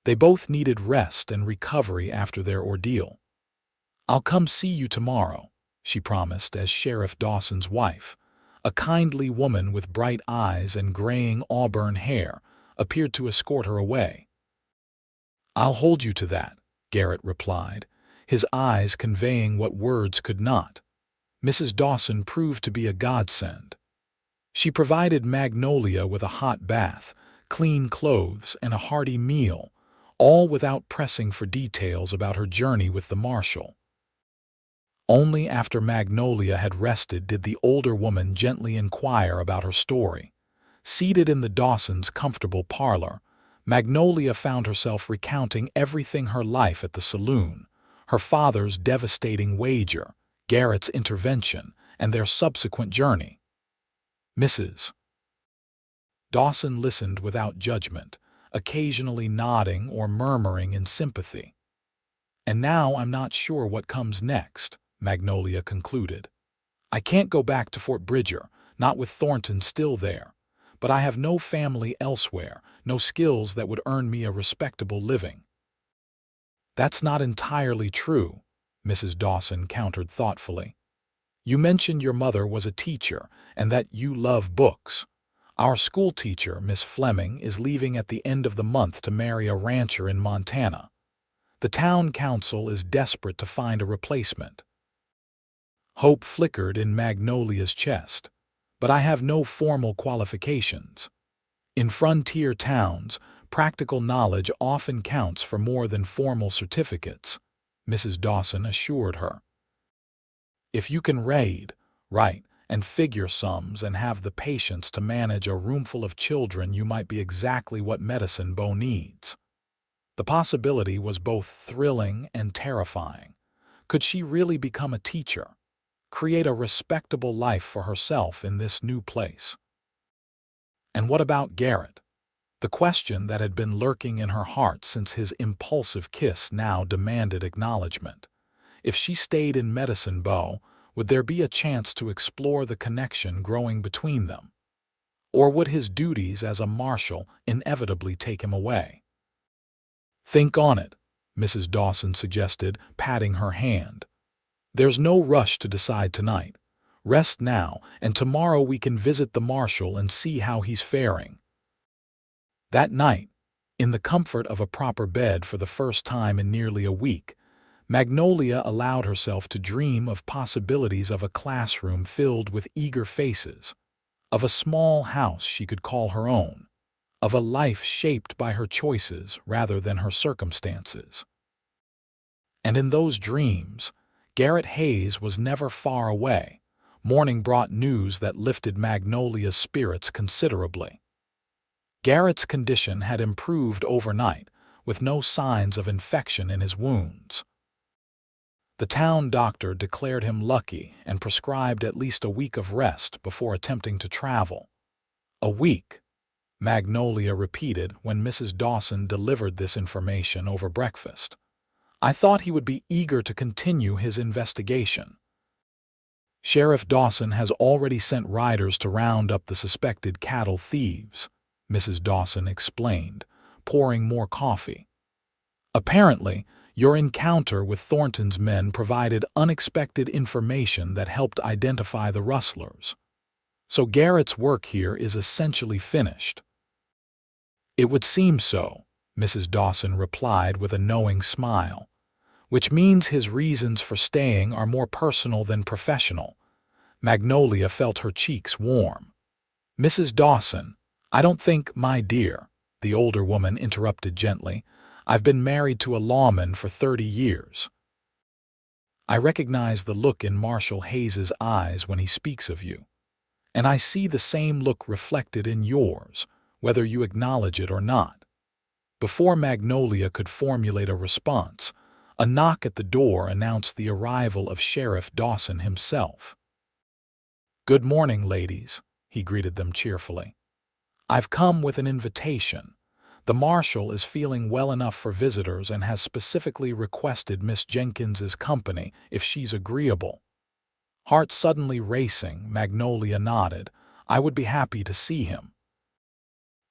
They both needed rest and recovery after their ordeal. "I'll come see you tomorrow," she promised as Sheriff Dawson's wife, a kindly woman with bright eyes and graying auburn hair, appeared to escort her away. "I'll hold you to that," Garrett replied, his eyes conveying what words could not. Mrs. Dawson proved to be a godsend. She provided Magnolia with a hot bath, clean clothes, and a hearty meal, all without pressing for details about her journey with the marshal. Only after Magnolia had rested did the older woman gently inquire about her story. Seated in the Dawsons' comfortable parlor, Magnolia found herself recounting everything her life at the saloon, her father's devastating wager, Garrett's intervention, and their subsequent journey. Mrs. Dawson listened without judgment, occasionally nodding or murmuring in sympathy. "And now I'm not sure what comes next," Magnolia concluded. "I can't go back to Fort Bridger, not with Thornton still there. But I have no family elsewhere, no skills that would earn me a respectable living." "That's not entirely true," Mrs. Dawson countered thoughtfully. "You mentioned your mother was a teacher and that you love books. Our school teacher, Miss Fleming, is leaving at the end of the month to marry a rancher in Montana. The town council is desperate to find a replacement." Hope flickered in Magnolia's chest. "But I have no formal qualifications. In frontier towns, practical knowledge often counts for more than formal certificates," Mrs. Dawson assured her. "If you can read, write, and figure sums and have the patience to manage a roomful of children, you might be exactly what Medicine Bow needs." The possibility was both thrilling and terrifying. Could she really become a teacher? Create a respectable life for herself in this new place? And what about Garrett? The question that had been lurking in her heart since his impulsive kiss now demanded acknowledgement. If she stayed in Medicine Bow, would there be a chance to explore the connection growing between them? Or would his duties as a marshal inevitably take him away? "Think on it," Mrs. Dawson suggested, patting her hand. "There's no rush to decide tonight. Rest now, and tomorrow we can visit the marshal and see how he's faring." That night, in the comfort of a proper bed for the first time in nearly a week, Magnolia allowed herself to dream of possibilities of a classroom filled with eager faces, of a small house she could call her own, of a life shaped by her choices rather than her circumstances. And in those dreams, Garrett Hayes was never far away. Morning brought news that lifted Magnolia's spirits considerably. Garrett's condition had improved overnight, with no signs of infection in his wounds. The town doctor declared him lucky and prescribed at least a week of rest before attempting to travel. "A week," Magnolia repeated when Mrs. Dawson delivered this information over breakfast. "I thought he would be eager to continue his investigation." "Sheriff Dawson has already sent riders to round up the suspected cattle thieves," Mrs. Dawson explained, pouring more coffee. "Apparently, your encounter with Thornton's men provided unexpected information that helped identify the rustlers. So Garrett's work here is essentially finished." "It would seem so," Mrs. Dawson replied with a knowing smile. "Which means his reasons for staying are more personal than professional." Magnolia felt her cheeks warm. "Mrs. Dawson, I don't think, my dear," the older woman interrupted gently. "I've been married to a lawman for 30 years. I recognize the look in Marshal Hayes's eyes when he speaks of you. And I see the same look reflected in yours, whether you acknowledge it or not." Before Magnolia could formulate a response, a knock at the door announced the arrival of Sheriff Dawson himself. "Good morning, ladies," he greeted them cheerfully. "I've come with an invitation. The marshal is feeling well enough for visitors and has specifically requested Miss Jenkins's company if she's agreeable." Heart suddenly racing, Magnolia nodded. "I would be happy to see him."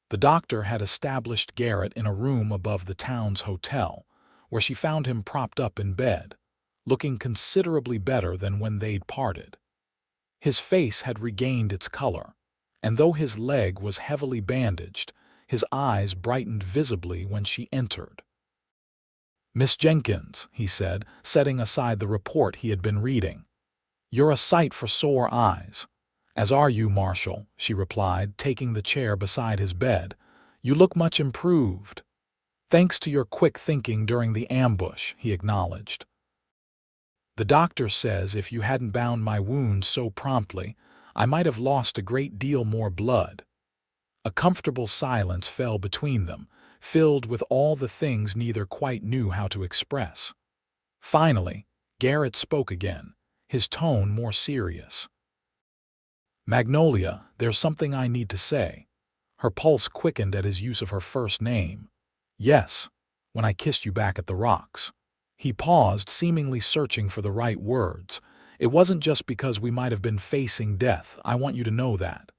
The doctor had established Garrett in a room above the town's hotel, where she found him propped up in bed, looking considerably better than when they'd parted. His face had regained its color, and though his leg was heavily bandaged, his eyes brightened visibly when she entered. "Miss Jenkins," he said, setting aside the report he had been reading. "You're a sight for sore eyes." "As are you, Marshal," she replied, taking the chair beside his bed. "You look much improved." "Thanks to your quick thinking during the ambush," he acknowledged. "The doctor says if you hadn't bound my wounds so promptly, I might have lost a great deal more blood." A comfortable silence fell between them, filled with all the things neither quite knew how to express. Finally, Garrett spoke again, his tone more serious. "Magnolia, there's something I need to say." Her pulse quickened at his use of her first name. "Yes, when I kissed you back at the rocks." He paused, seemingly searching for the right words. "It wasn't just because we might have been facing death. I want you to know that."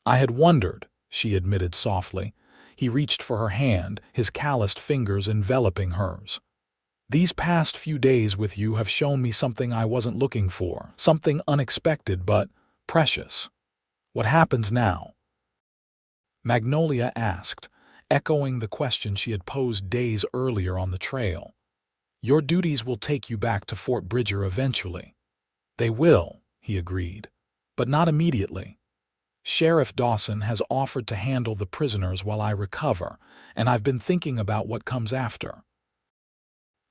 "I had wondered," she admitted softly. He reached for her hand, his calloused fingers enveloping hers. "These past few days with you have shown me something I wasn't looking for, something unexpected but precious. What happens now?" Magnolia asked, echoing the question she had posed days earlier on the trail. "Your duties will take you back to Fort Bridger eventually." "They will," he agreed, "but not immediately. Sheriff Dawson has offered to handle the prisoners while I recover, and I've been thinking about what comes after."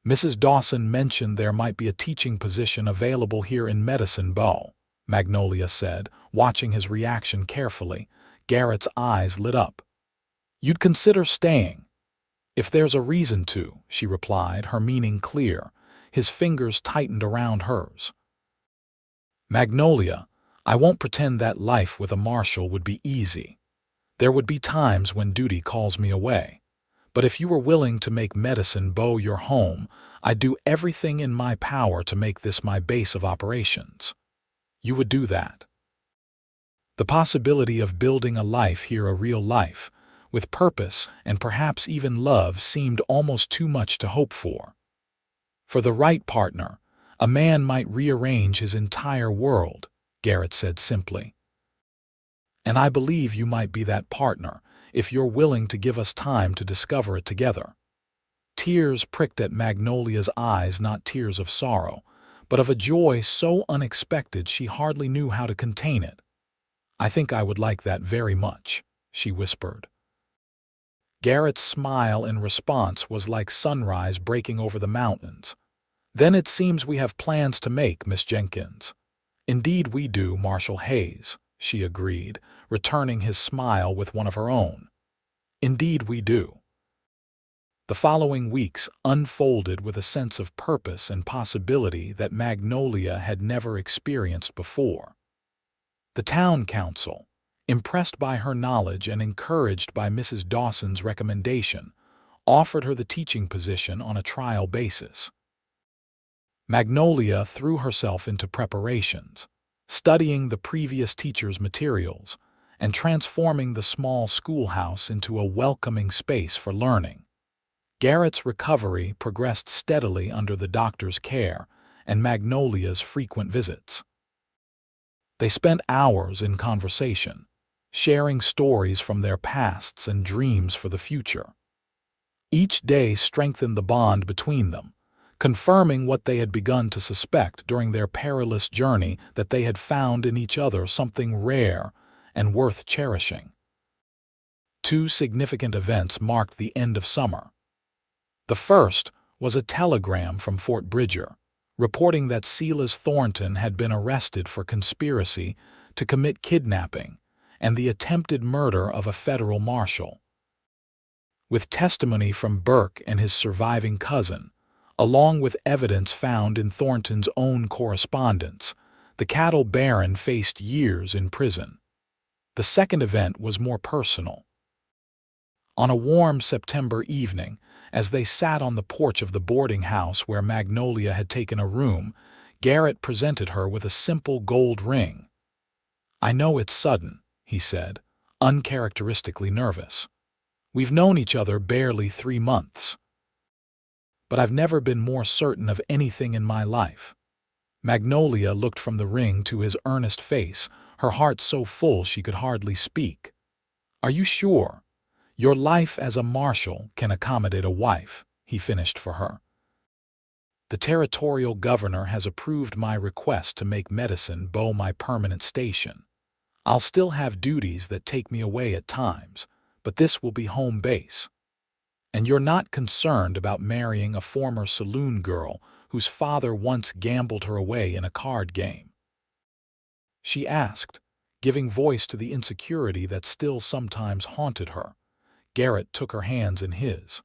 "Mrs. Dawson mentioned there might be a teaching position available here in Medicine Bow," Magnolia said, watching his reaction carefully. Garrett's eyes lit up. "You'd consider staying?" "If there's a reason to," she replied, her meaning clear. His fingers tightened around hers. "Magnolia, I won't pretend that life with a marshal would be easy. There would be times when duty calls me away. But if you were willing to make Medicine Bow your home, I'd do everything in my power to make this my base of operations." "You would do that?" The possibility of building a life here, a real life, with purpose and perhaps even love, seemed almost too much to hope for. For the right partner, a man might rearrange his entire world, Garrett said simply. "And I believe you might be that partner, if you're willing to give us time to discover it together." Tears pricked at Magnolia's eyes, not tears of sorrow, but of a joy so unexpected she hardly knew how to contain it. "I think I would like that very much," she whispered. Garrett's smile in response was like sunrise breaking over the mountains. "Then it seems we have plans to make, Miss Jenkins." "Indeed we do, Marshal Hayes," she agreed, returning his smile with one of her own. "Indeed we do." The following weeks unfolded with a sense of purpose and possibility that Magnolia had never experienced before. The town council, impressed by her knowledge and encouraged by Mrs. Dawson's recommendation, offered her the teaching position on a trial basis. Magnolia threw herself into preparations, studying the previous teacher's materials and transforming the small schoolhouse into a welcoming space for learning. Garrett's recovery progressed steadily under the doctor's care and Magnolia's frequent visits. They spent hours in conversation, sharing stories from their pasts and dreams for the future. Each day strengthened the bond between them, confirming what they had begun to suspect during their perilous journey, that they had found in each other something rare and worth cherishing. Two significant events marked the end of summer. The first was a telegram from Fort Bridger, reporting that Silas Thornton had been arrested for conspiracy to commit kidnapping and the attempted murder of a federal marshal. With testimony from Burke and his surviving cousin, along with evidence found in Thornton's own correspondence, the cattle baron faced years in prison. The second event was more personal. On a warm September evening, as they sat on the porch of the boarding house where Magnolia had taken a room, Garrett presented her with a simple gold ring. "I know it's sudden," he said, uncharacteristically nervous. "We've known each other barely 3 months. But I've never been more certain of anything in my life." Magnolia looked from the ring to his earnest face, her heart so full she could hardly speak. "Are you sure? Your life as a marshal can accommodate a wife," he finished for her. "The territorial governor has approved my request to make Medicine Bow my permanent station. I'll still have duties that take me away at times, but this will be home base. And you're not concerned about marrying a former saloon girl whose father once gambled her away in a card game?" she asked, giving voice to the insecurity that still sometimes haunted her. Garrett took her hands in his.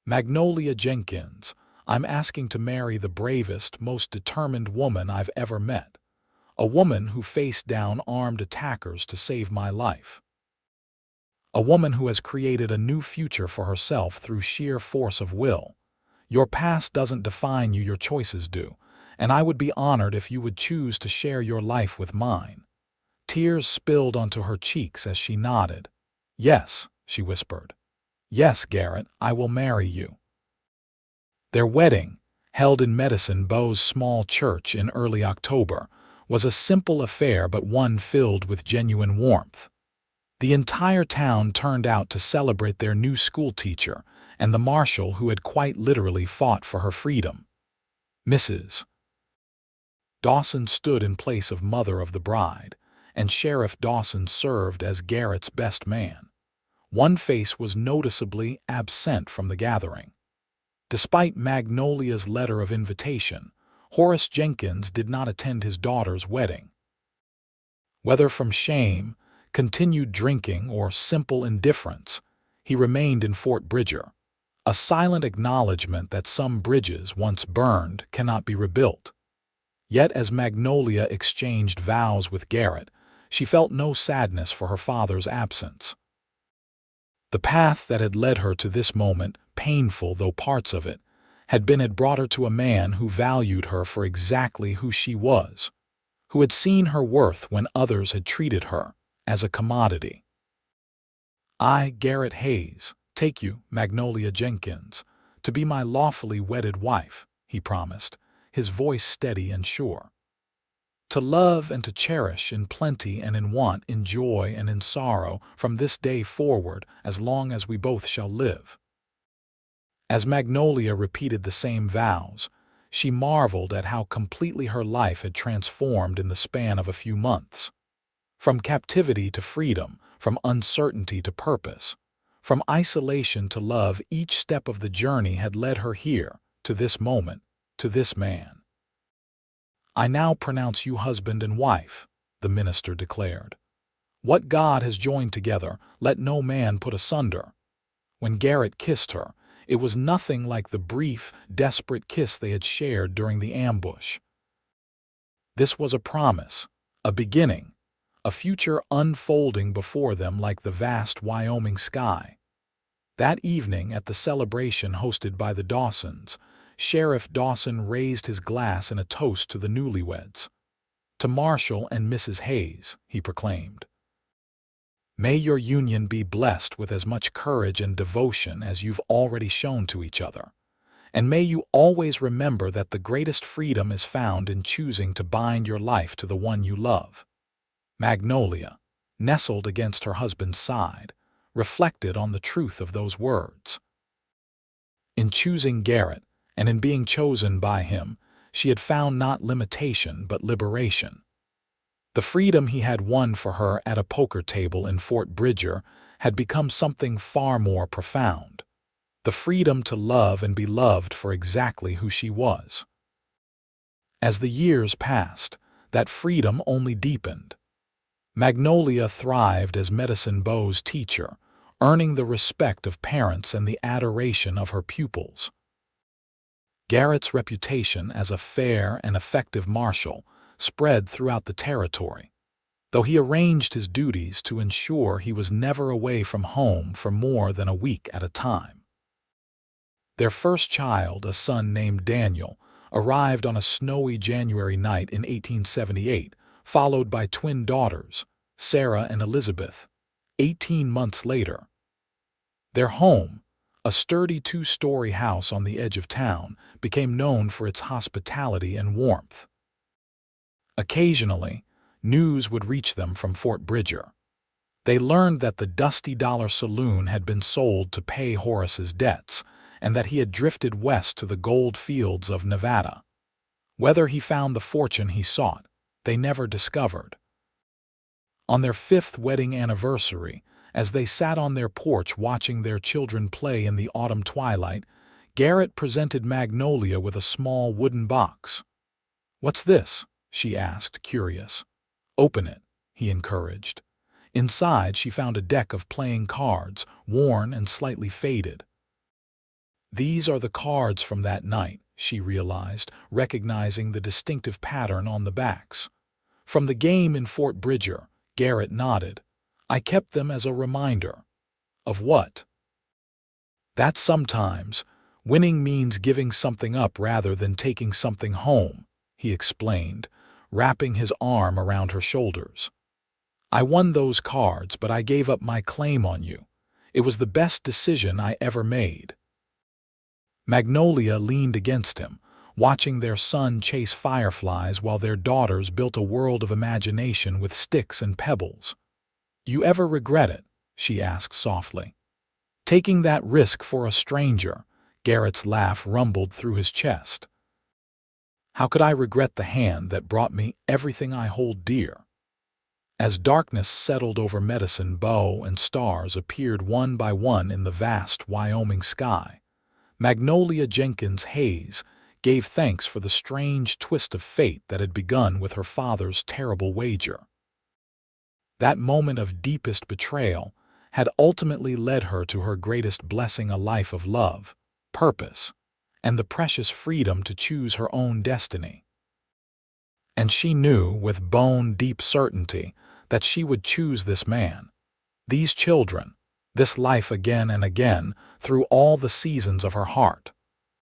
"Magnolia Jenkins, I'm asking to marry the bravest, most determined woman I've ever met. A woman who faced down armed attackers to save my life. A woman who has created a new future for herself through sheer force of will. Your past doesn't define you, your choices do, and I would be honored if you would choose to share your life with mine." Tears spilled onto her cheeks as she nodded. "Yes," she whispered. "Yes, Garrett, I will marry you." Their wedding, held in Medicine Bow's small church in early October, was a simple affair but one filled with genuine warmth. The entire town turned out to celebrate their new schoolteacher and the marshal who had quite literally fought for her freedom. Mrs. Dawson stood in place of mother of the bride, and Sheriff Dawson served as Garrett's best man. One face was noticeably absent from the gathering. Despite Magnolia's letter of invitation, Horace Jenkins did not attend his daughter's wedding. Whether from shame, continued drinking, or simple indifference, he remained in Fort Bridger, a silent acknowledgement that some bridges once burned cannot be rebuilt. Yet as Magnolia exchanged vows with Garrett, she felt no sadness for her father's absence. The path that had led her to this moment, painful though parts of it, had brought her to a man who valued her for exactly who she was, who had seen her worth when others had treated her as a commodity. "I, Garrett Hayes, take you, Magnolia Jenkins, to be my lawfully wedded wife," he promised, his voice steady and sure. "To love and to cherish in plenty and in want, in joy and in sorrow, from this day forward, as long as we both shall live." As Magnolia repeated the same vows, she marveled at how completely her life had transformed in the span of a few months. From captivity to freedom, from uncertainty to purpose, from isolation to love, each step of the journey had led her here, to this moment, to this man. "I now pronounce you husband and wife," the minister declared. "What God has joined together, let no man put asunder." When Garrett kissed her, it was nothing like the brief, desperate kiss they had shared during the ambush. This was a promise, a beginning, a future unfolding before them like the vast Wyoming sky. That evening at the celebration hosted by the Dawsons, Sheriff Dawson raised his glass in a toast to the newlyweds. "To Marshal and Mrs. Hayes," he proclaimed. "May your union be blessed with as much courage and devotion as you've already shown to each other. And may you always remember that the greatest freedom is found in choosing to bind your life to the one you love." Magnolia, nestled against her husband's side, reflected on the truth of those words. In choosing Garrett, and in being chosen by him, she had found not limitation but liberation. The freedom he had won for her at a poker table in Fort Bridger had become something far more profound. The freedom to love and be loved for exactly who she was. As the years passed, that freedom only deepened. Magnolia thrived as Medicine Bow's teacher, earning the respect of parents and the adoration of her pupils. Garrett's reputation as a fair and effective marshal spread throughout the territory, though he arranged his duties to ensure he was never away from home for more than a week at a time. Their first child, a son named Daniel, arrived on a snowy January night in 1878, followed by twin daughters, Sarah and Elizabeth, 18 months later. Their home, a sturdy two-story house on the edge of town, became known for its hospitality and warmth. Occasionally, news would reach them from Fort Bridger. They learned that the Dusty Dollar Saloon had been sold to pay Horace's debts, and that he had drifted west to the gold fields of Nevada. Whether he found the fortune he sought, they never discovered. On their 5th wedding anniversary, as they sat on their porch watching their children play in the autumn twilight, Garrett presented Magnolia with a small wooden box. "What's this?" she asked, curious. "Open it," he encouraged. Inside, she found a deck of playing cards, worn and slightly faded. "These are the cards from that night," she realized, recognizing the distinctive pattern on the backs. "From the game in Fort Bridger," Garrett nodded. "I kept them as a reminder." "Of what?" "That sometimes winning means giving something up rather than taking something home," he explained, wrapping his arm around her shoulders. "I won those cards, but I gave up my claim on you. It was the best decision I ever made." Magnolia leaned against him, watching their son chase fireflies while their daughters built a world of imagination with sticks and pebbles. "You ever regret it?" she asked softly. "Taking that risk for a stranger?" Garrett's laugh rumbled through his chest. "How could I regret the hand that brought me everything I hold dear?" As darkness settled over Medicine Bow and stars appeared one by one in the vast Wyoming sky, Magnolia Jenkins Hayes gave thanks for the strange twist of fate that had begun with her father's terrible wager. That moment of deepest betrayal had ultimately led her to her greatest blessing, a life of love, purpose, and the precious freedom to choose her own destiny. And she knew with bone-deep certainty that she would choose this man, these children, this life again and again through all the seasons of her heart.